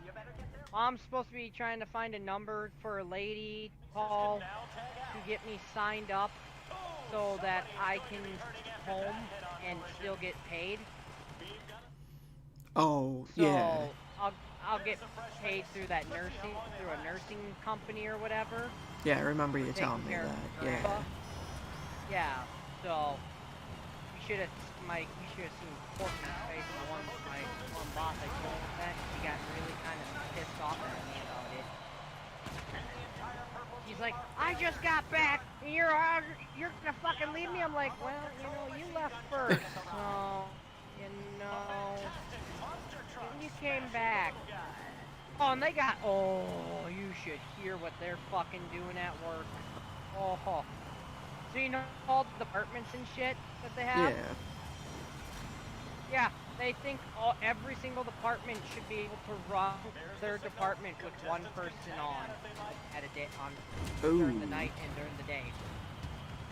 Mom's supposed to be trying to find a number for a lady to call to get me signed up so that I can home and still get paid. Oh, So yeah. I'll get paid through a nursing company or whatever. Yeah, I remember you Taking telling me care of that. Grandpa. Yeah. Yeah. So you should have seen Courtney's face when my one boss I told him that she got really kind of pissed off at me about it. She's like, I just got back and you're gonna fucking leave me. I'm like, well, you left first, so and you came back. Oh, and you should hear what they're fucking doing at work. Oh. So you know all the departments and shit that they have? Yeah. Yeah, they think every single department should be able to run their department with one person on at a day during the night and during the day.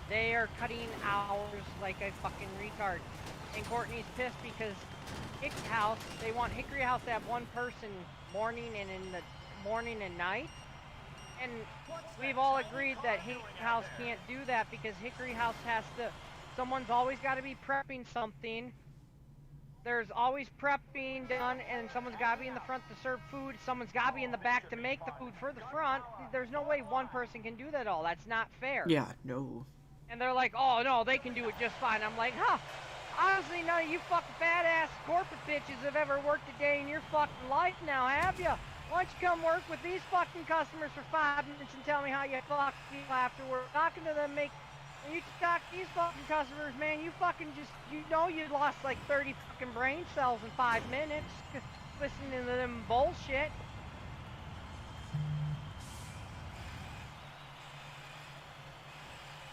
They are cutting hours like a fucking retard. And Courtney's pissed because they want Hickory House to have one person morning and in the morning and night. And we've all agreed that Hickory House can't do that because Hickory House someone's always got to be prepping something. There's always prepping done, and someone's got to be in the front to serve food. Someone's got to be in the back to make the food for the front. There's no way one person can do that all. That's not fair. Yeah, no. And they're like, oh, no, they can do it just fine. I'm like, huh. Honestly, none of you fucking fat-ass corporate bitches have ever worked a day in your fucking life now, have ya? Why don't you come work with these fucking customers for 5 minutes and tell me how you fucking feel afterward? Talking to them you talk to these fucking customers, man, you lost like 30 fucking brain cells in 5 minutes listening to them bullshit.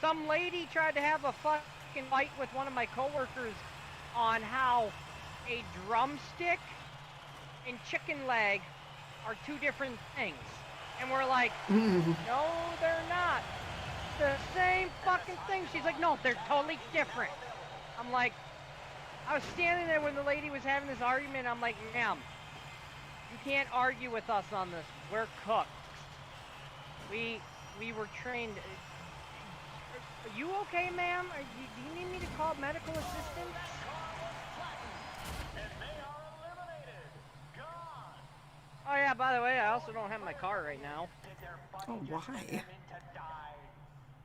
Some lady tried to have a fucking fight with one of my coworkers on how a drumstick and chicken leg are two different things. And we're like, no, they're not. The same fucking thing. She's like, no, they're totally different. I'm like, I was standing there when the lady was having this argument. I'm like, ma'am, you can't argue with us on this. We're cooks. We were trained. Are you okay, ma'am? Do you need me to call medical assistance? Oh yeah, by the way, I also don't have my car right now. Oh, why?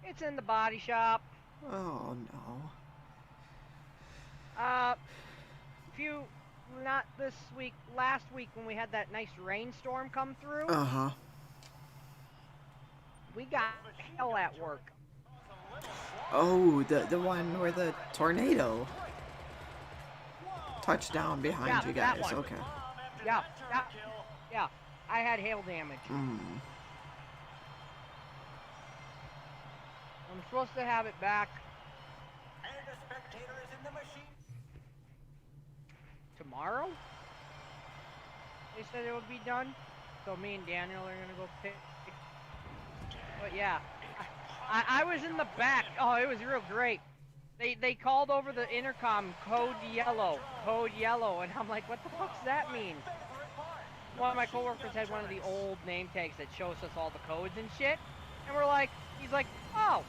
It's in the body shop. Oh, no. Not this week, last week when we had that nice rainstorm come through, Uh-huh. we got hell at work. Oh, the one where the tornado touched down behind you that guys. one. Okay. Yeah, I had hail damage. I'm supposed to have it back And the spectator is in the machine. tomorrow. They said it would be done, so me and Daniel are gonna go pick. But yeah, I was in the back. Oh, it was real great. They called over the intercom, code yellow, and I'm like, what the fuck does that mean? One of my coworkers had one of the old name tags that shows us all the codes and shit, and he's like, oh,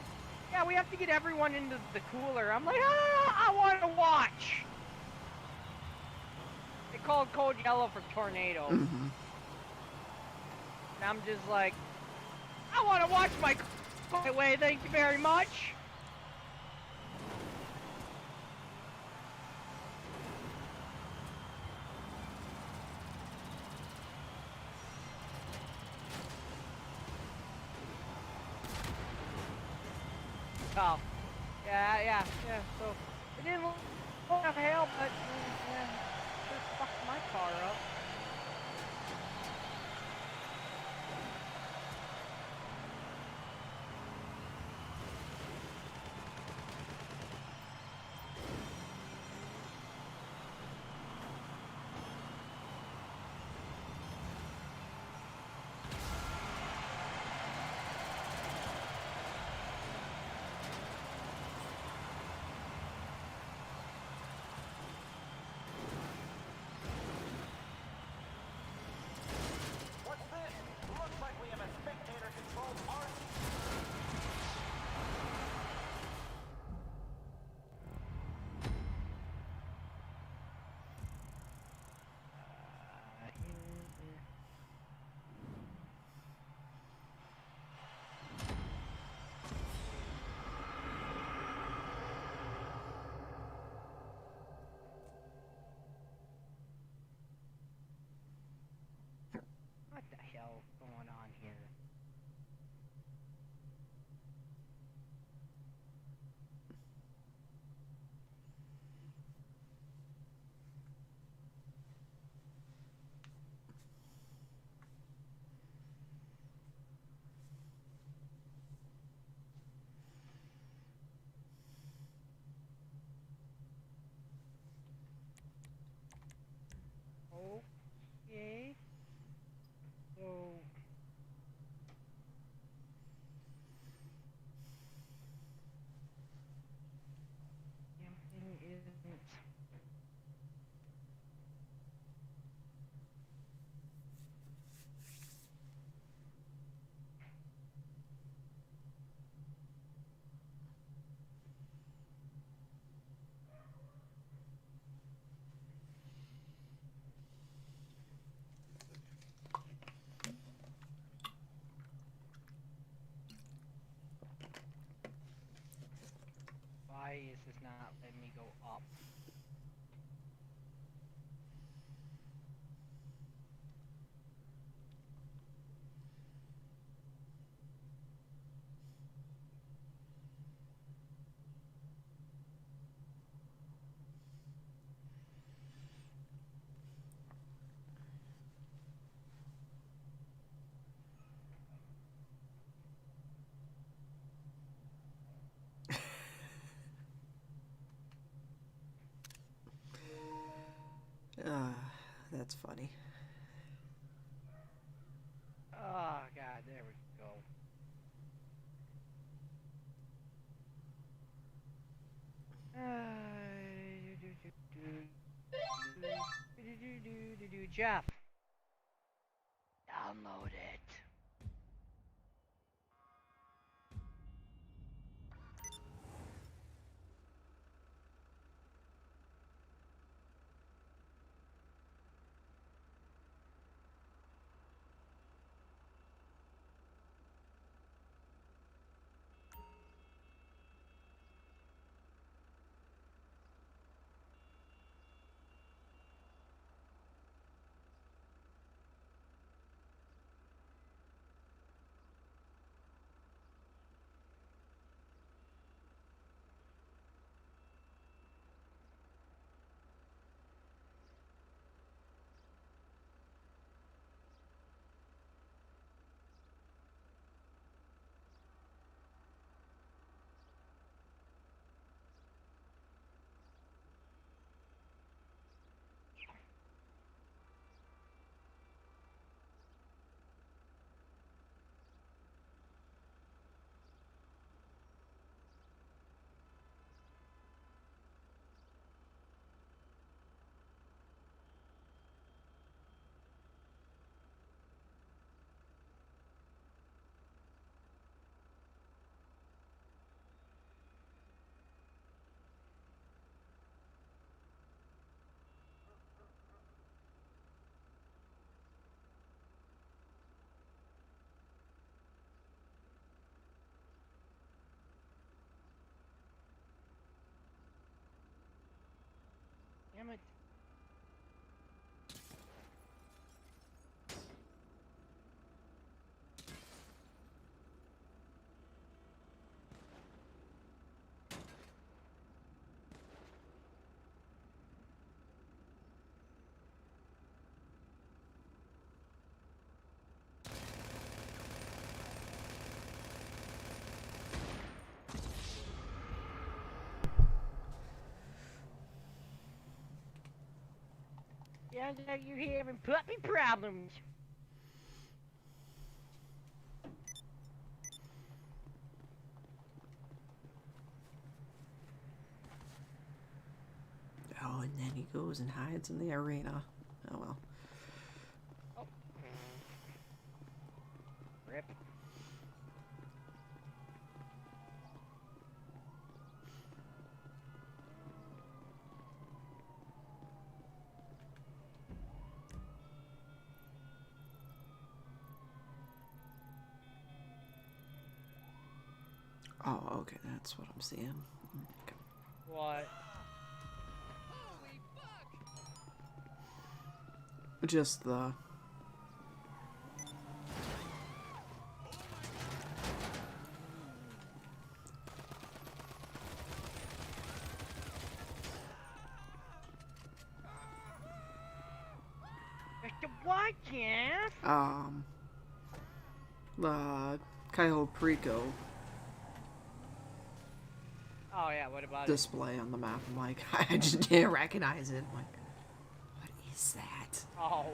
yeah, we have to get everyone into the cooler. I'm like, I want to watch. They called code yellow for tornado. And I'm just like, I want to watch my way, thank you very much. tough. Yeah. So it didn't look like hell, but yeah, sure fucked my car up. What's this? Looks like we have a spectator-controlled RC. What the hell going on here? Okay. So camping isn't. Why is this not letting me go up? That's funny. Oh god, there we go. Jeff, download it. Damn it. Sounds like you're having puppy problems. Oh, and then he goes and hides in the arena. Oh well. Oh. Rip. Oh, okay, that's what I'm seeing. Okay. What? Just the... Mr. What, yes? The Cayo Perico Oh yeah, what about it? display on the map. I'm like, I just didn't recognize it. I'm like, what is that? Oh.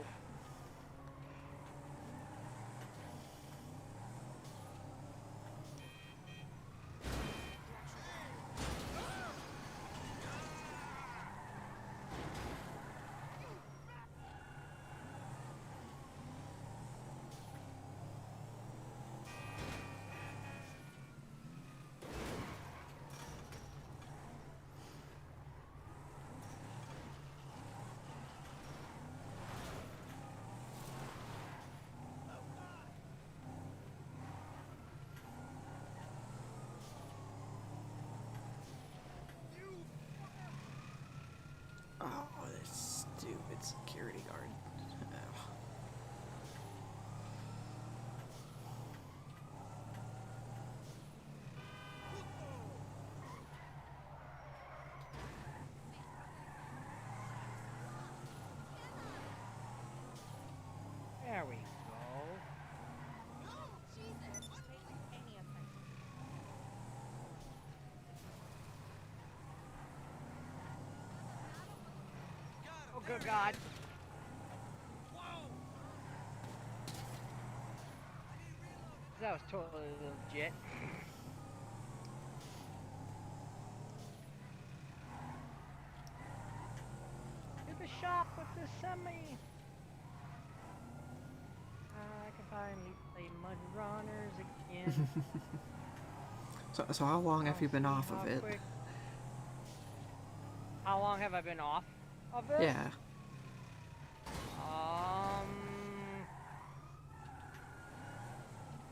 Oh, this stupid security guard. Ugh. There we go. Oh, good God. That was totally legit. To the shop with the semi. I can finally play Mud Runners again. So how long have I'll you been see off how of it? quick- How long have I been off of this? Yeah.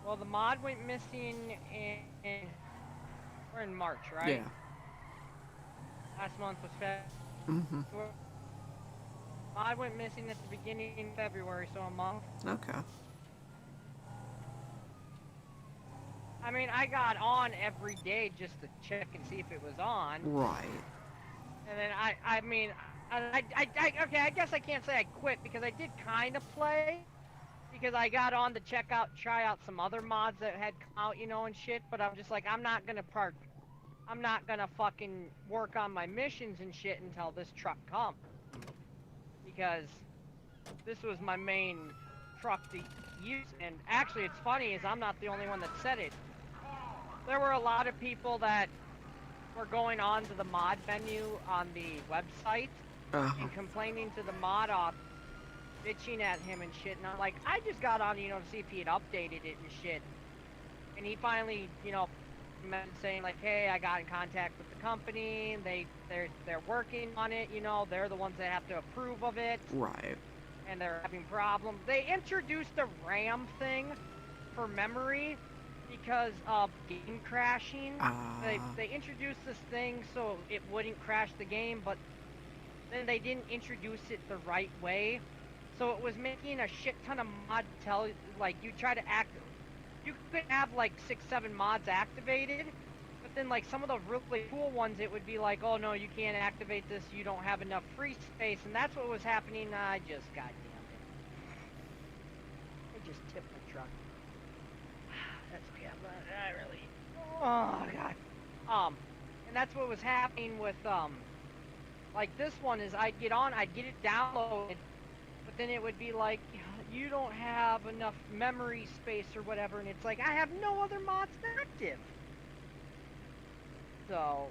Well, the mod went missing we're in March, right? Yeah. Last month was February. Mm-hmm. Mod went missing at the beginning of February, so a month. Okay. I mean, I got on every day just to check and see if it was on. Right. And then I mean, okay, I guess I can't say I quit because I did kind of play. Because I got on to try out some other mods that had come out, you know, and shit. But I'm just like, I'm not gonna fucking work on my missions and shit until this truck comes. Because this was my main truck to use. And actually, it's funny is I'm not the only one that said it. There were a lot of people that were going on to the mod menu on the website and complaining to the mod op, bitching at him and shit, and I'm like, I just got on, you know, to see if he had updated it and shit. And he finally, you know, saying like, hey, I got in contact with the company, and they're working on it, you know, they're the ones that have to approve of it. Right. And they're having problems. They introduced a RAM thing for memory because of game crashing. They introduced this thing so it wouldn't crash the game, but then they didn't introduce it the right way. So it was making a shit ton of mod like you try to you could have like 6-7 mods activated, but then like some of the really cool ones it would be like, oh no, you can't activate this, you don't have enough free space, and that's what was happening. I just, goddamn it. I just tipped my truck. That's okay, I really, oh god. And that's what was happening with like this one is I'd get it downloaded, But then it would be like, you don't have enough memory space or whatever, and it's like, I have no other mods active. So,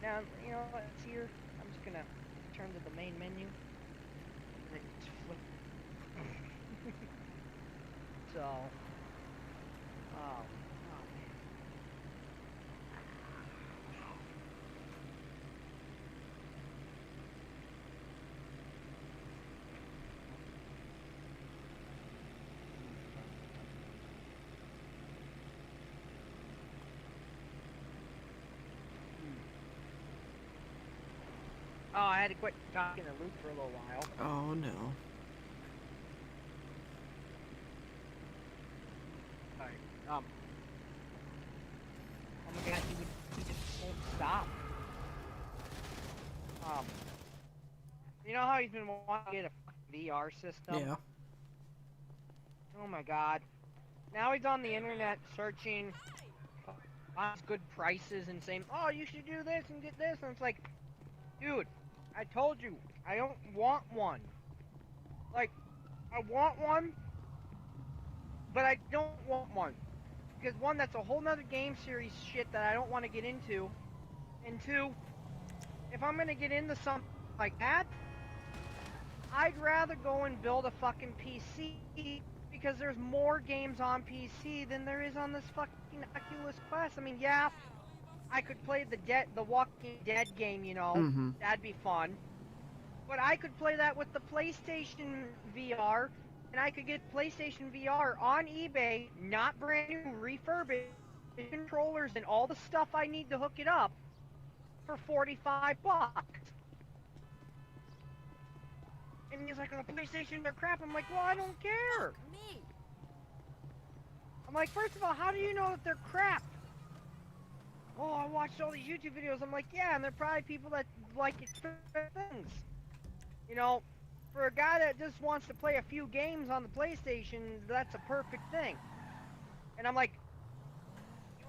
now, you know, it's here. I'm just gonna turn to the main menu. And then just flip. So, oh man. Oh, I had to quit talking to Luke for a little while. Oh no. Alright, oh my god, he just won't stop. You know how he's been wanting to get a fucking VR system? Yeah. Oh my god. Now he's on the internet searching on good prices and saying, oh, you should do this and get this, and it's like, dude, I told you, I don't want one. Like, I want one, but I don't want one. Because one, that's a whole nother game series shit that I don't want to get into. And two, if I'm gonna get into something like that, I'd rather go and build a fucking PC, because there's more games on PC than there is on this fucking Oculus Quest. I mean, yeah, I could play the Walking Dead game, you know, Mm-hmm. that'd be fun. But I could play that with the PlayStation VR, and I could get PlayStation VR on eBay, not brand new, refurbished, controllers and all the stuff I need to hook it up for $45. And he's like, oh, PlayStation, they're crap. I'm like, well, I don't care. Me. I'm like, first of all, how do you know that they're crap? Oh, I watched all these YouTube videos. I'm like, yeah, and they're probably people that like expensive things. You know, for a guy that just wants to play a few games on the PlayStation, that's a perfect thing. And I'm like,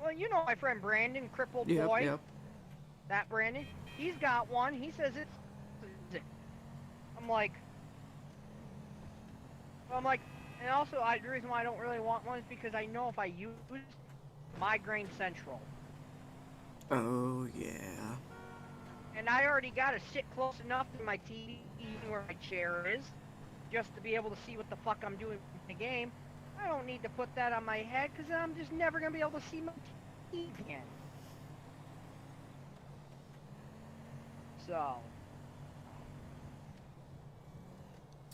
well, you know my friend Brandon, Crippled Boy. Yep. That Brandon, he's got one. He says it's. I'm like, and also the reason why I don't really want one is because I know if I use Migraine Central. Oh yeah. And I already gotta sit close enough to my TV where my chair is, just to be able to see what the fuck I'm doing in the game. I don't need to put that on my head, because I'm just never gonna be able to see my TV again. So.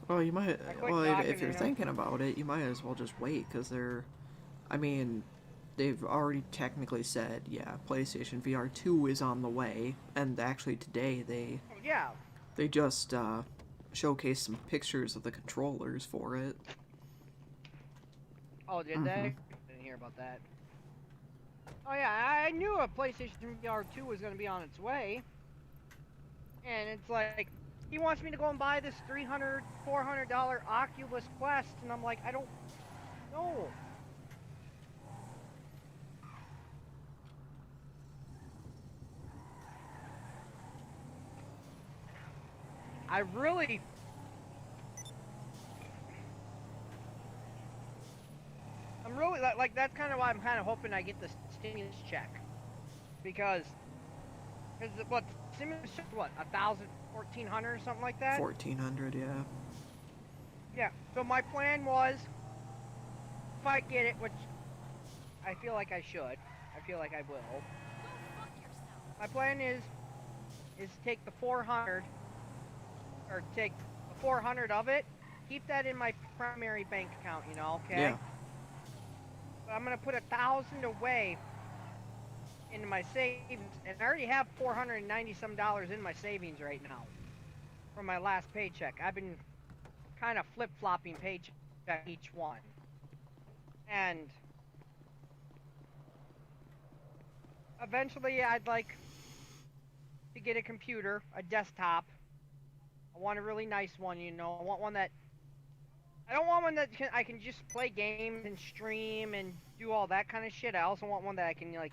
Well, you might. I quit Well, talking, if you're you know. thinking about it, you might as well just wait, because they're. I mean, they've already technically said, yeah, PlayStation VR 2 is on the way, and actually today Yeah. they just showcased some pictures of the controllers for it. Oh, did they? Didn't hear about that. Oh yeah, I knew a PlayStation VR 2 was gonna be on its way. And it's like, he wants me to go and buy this $300, $400 Oculus Quest, and I'm like, I don't know. I'm really, like, that's kind of why I'm kind of hoping I get the stimulus check. Because what, stimulus check, what, 1,000, 1,400 or something like that? 1,400, yeah. Yeah, so my plan was, if I get it, which I feel like I should, I feel like I will. My plan is to take the 400, or take the 400 of it, keep that in my primary bank account, you know, okay? Yeah. But I'm gonna put 1,000 away into my savings, and I already have $490 some in my savings right now from my last paycheck. I've been kind of flip-flopping paycheck each one, and eventually I'd like to get a computer, a desktop. I want a really nice one, you know. I want one that I don't want one that I can just play games and stream and do all that kind of shit. I also want one that I can, like,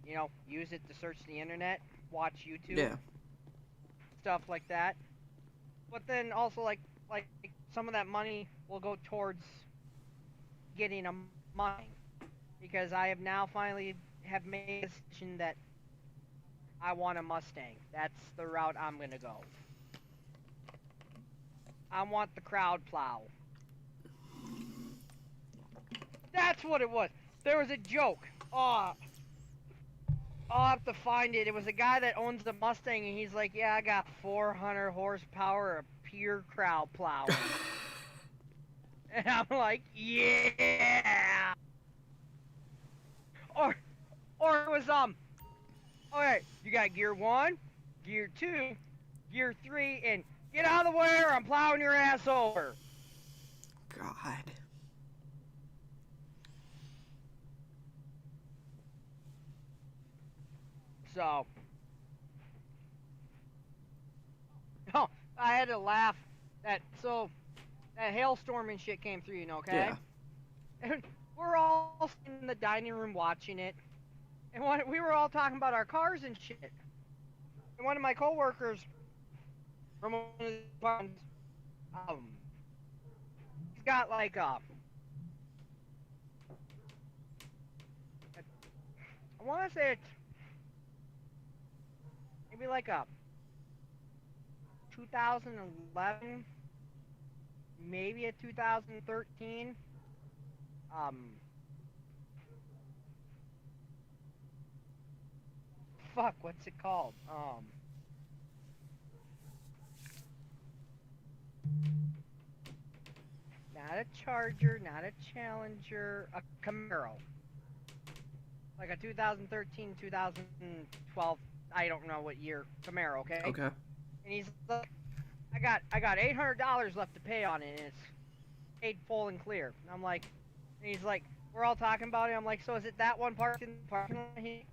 you know, use it to search the internet, watch YouTube, Yeah. stuff like that. But then also, like, like some of that money will go towards getting a Mustang, because I have now finally have made a decision that I want a Mustang. That's the route I'm gonna go. I want the crowd plow. That's what it was. There was a joke. Oh, I'll have to find it. It was a guy that owns the Mustang, and he's like, "Yeah, I got 400 horsepower of pure crowd plowing." And I'm like, "Yeah." Or it was okay, you got gear 1, gear 2, gear 3, and get out of the way or I'm plowing your ass over. God. So, oh, I had to laugh that hailstorm and shit came through, you know, okay? Yeah. And we're all in the dining room watching it, and we were all talking about our cars and shit. And one of my coworkers from one of the departments, he's got like I want to say it's maybe like a 2011, maybe a 2013. Fuck, what's it called? Not a Charger, not a Challenger, a Camaro. Like a 2013, 2012, I don't know what year, Camaro, okay? Okay. And he's like, I got $800 left to pay on it, and it's paid full and clear. And I'm like, and he's like, we're all talking about it. I'm like, so is it that one parked in the parking lot? Yeah.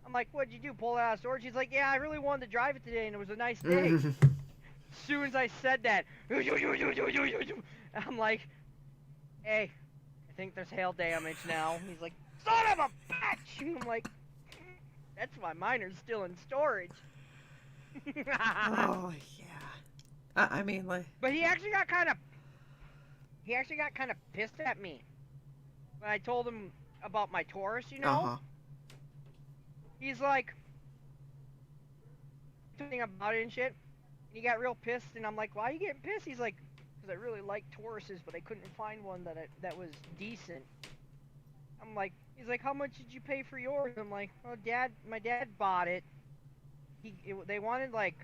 I'm like, what'd you do, pull it out of storage? He's like, yeah, I really wanted to drive it today, and it was a nice day. As soon as I said that, I'm like, hey, I think there's hail damage now. He's like, son of a bitch! And I'm like, that's why mine are still in storage. Oh, yeah. I mean, like... But he actually got kind of pissed at me when I told him about my Taurus, you know? Uh-huh. He's like, something about it and shit. And he got real pissed, and I'm like, why are you getting pissed? He's like, because I really like Tauruses, but I couldn't find one that was decent. I'm like, he's like, how much did you pay for yours? I'm like, oh, my dad bought it. They wanted like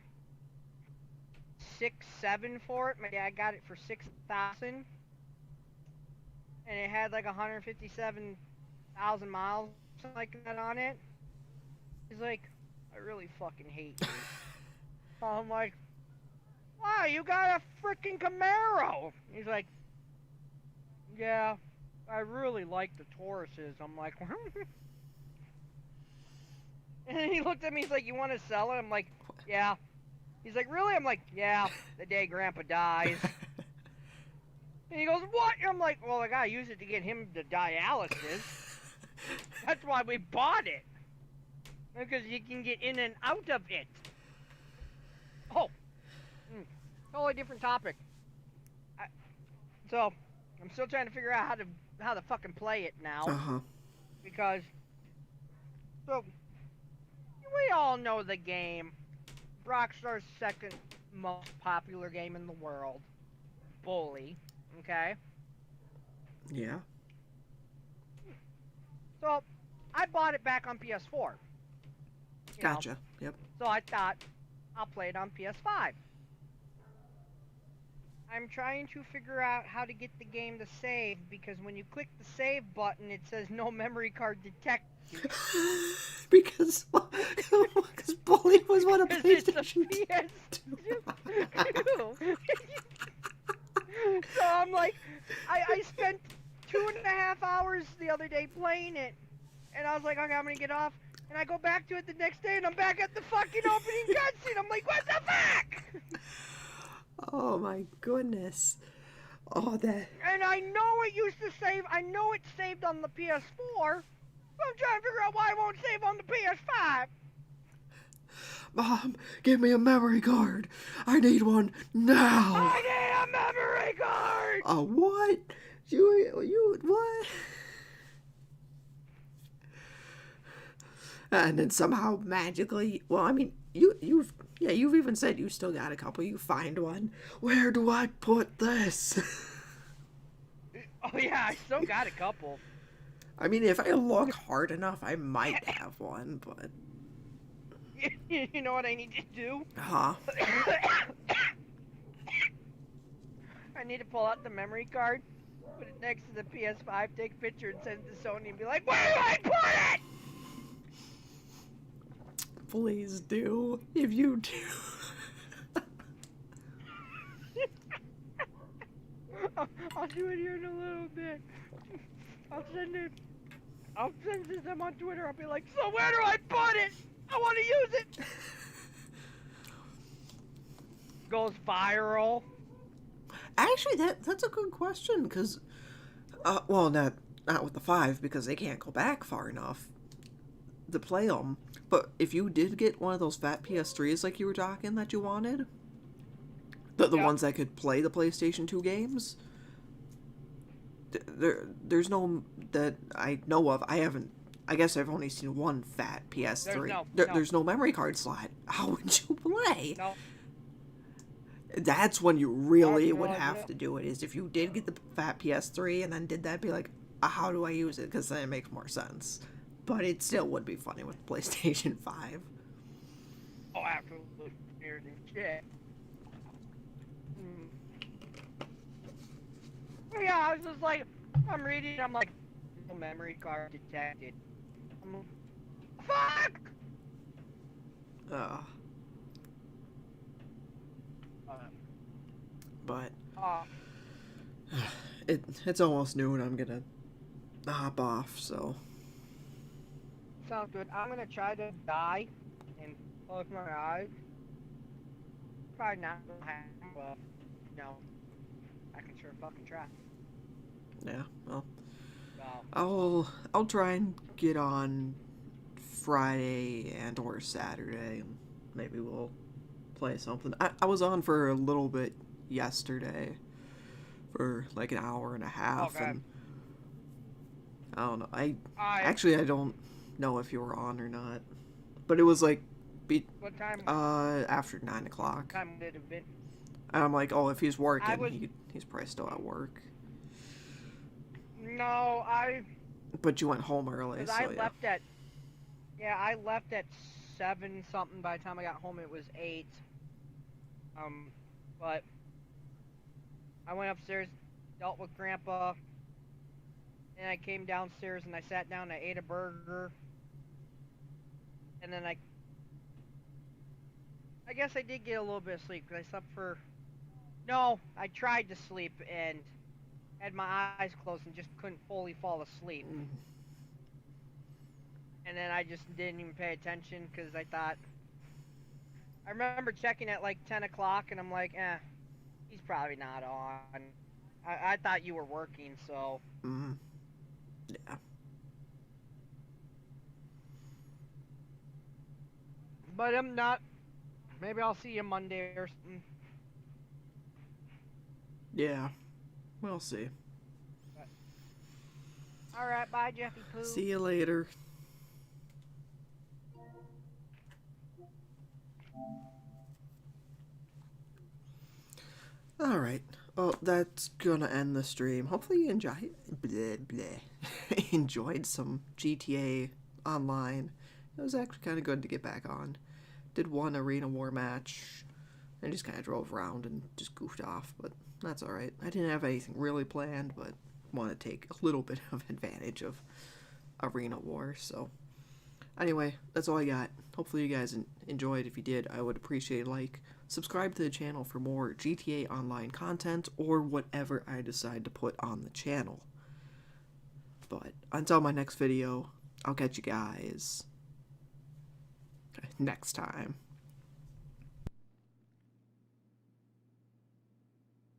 6-7 for it. My dad got it for $6,000, and it had like 157,000 miles, something like that on it. He's like, I really fucking hate you. I'm like, wow, you got a freaking Camaro. He's like, yeah, I really like the Tauruses. I'm like, and then he looked at me, he's like, you want to sell it? I'm like, yeah. He's like, really? I'm like, yeah, the day Grandpa dies. And he goes, what? And I'm like, well, I gotta use it to get him to dialysis. That's why we bought it. Because you can get in and out of it. Oh. Totally different topic. So, I'm still trying to figure out how to fucking play it now. Uh-huh. Because, so, we all know the game. Rockstar's second most popular game in the world. Bully. Okay? Yeah. So, I bought it back on PS4. You know? Gotcha. Yep. So I thought, I'll play it on PS5. I'm trying to figure out how to get the game to save, because when you click the save button, it says no memory card detected. because Bully was what a PlayStation PS2. So I'm like, I spent 2.5 hours the other day playing it, and I was like, okay, I'm gonna get off. And I go back to it the next day, and I'm back at the fucking opening cutscene. I'm like, what the fuck? Oh my goodness. Oh, that. And I know it used to save. I know it's saved on the PS4. But I'm trying to figure out why it won't save on the PS5. Mom, give me a memory card. I need one now. I need a a memory card! What? You what? And then somehow magically, well, I mean, you've even said you still got a couple. You find one. Where do I put this? Oh yeah, I still got a couple. I mean, if I look hard enough, I might have one, but You know what I need to do? huh? I need to pull out the memory card, put it next to the PS5, take a picture, and send it to Sony, and be like, "Where do I put it?" Please do. If you do. I'll do it here in a little bit. I'll send it to them on Twitter. I'll be like, "So where do I put it? I want to use it." Goes viral. Actually, that's a good question, because, well, not with the 5, because they can't go back far enough to play them. But if you did get one of those fat PS3s like you were talking that you wanted, the Yeah. ones that could play the PlayStation 2 games, there's no that I know of. I guess I've only seen one fat PS3. There's no memory card slot. How would you play? No. That's when you really Oh, would God, have yeah. to do it, is if you did get the fat PS3 and then did that, be like, how do I use it? Because then it makes more sense. But it still would be funny with PlayStation 5. Oh, absolutely weird and shit. Yeah, I was just like, I'm reading, I'm like, no memory card detected. Fuck! But Uh, it's almost noon. I'm gonna hop off, so sounds good. I'm gonna try to die and close my eyes. Probably not gonna happen, but, no. I can sure fucking try. yeah. Well, So, I'll try and get on Friday and or Saturday, and maybe we'll play something. I was on for a little bit yesterday, for like an hour and a half, Okay. and I don't know. I don't know if you were on or not, but it was like what time after 9 o'clock. would it have been? And I'm like, oh, if he's working, was- he's probably still at work. No, But you went home early, because so I left at, I left at 7 something. By the time I got home, it was 8. But I went upstairs, dealt with Grandpa, and I came downstairs and I sat down. I ate a burger, and then I guess I did get a little bit of sleep because I slept for. No, I tried to sleep and had my eyes closed and just couldn't fully fall asleep. And then I just didn't even pay attention because I thought. I remember checking at like 10 o'clock and I'm like, he's probably not on. I thought you were working, so. Yeah. But I'm not. Maybe I'll see you Monday or something. Yeah. We'll see. Alright, bye, Jeffy Pooh. See you later. Alright. Well, that's gonna end the stream. Hopefully you enjoyed some GTA Online. It was actually kind of good to get back on. Did one arena war match and just kind of drove around and just goofed off, but that's alright. I didn't have anything really planned, but want to take a little bit of advantage of arena war, so anyway, that's all I got. Hopefully you guys enjoyed. If you did, I would appreciate a like. Subscribe to the channel for more GTA Online content or whatever I decide to put on the channel. But until my next video, I'll catch you guys next time.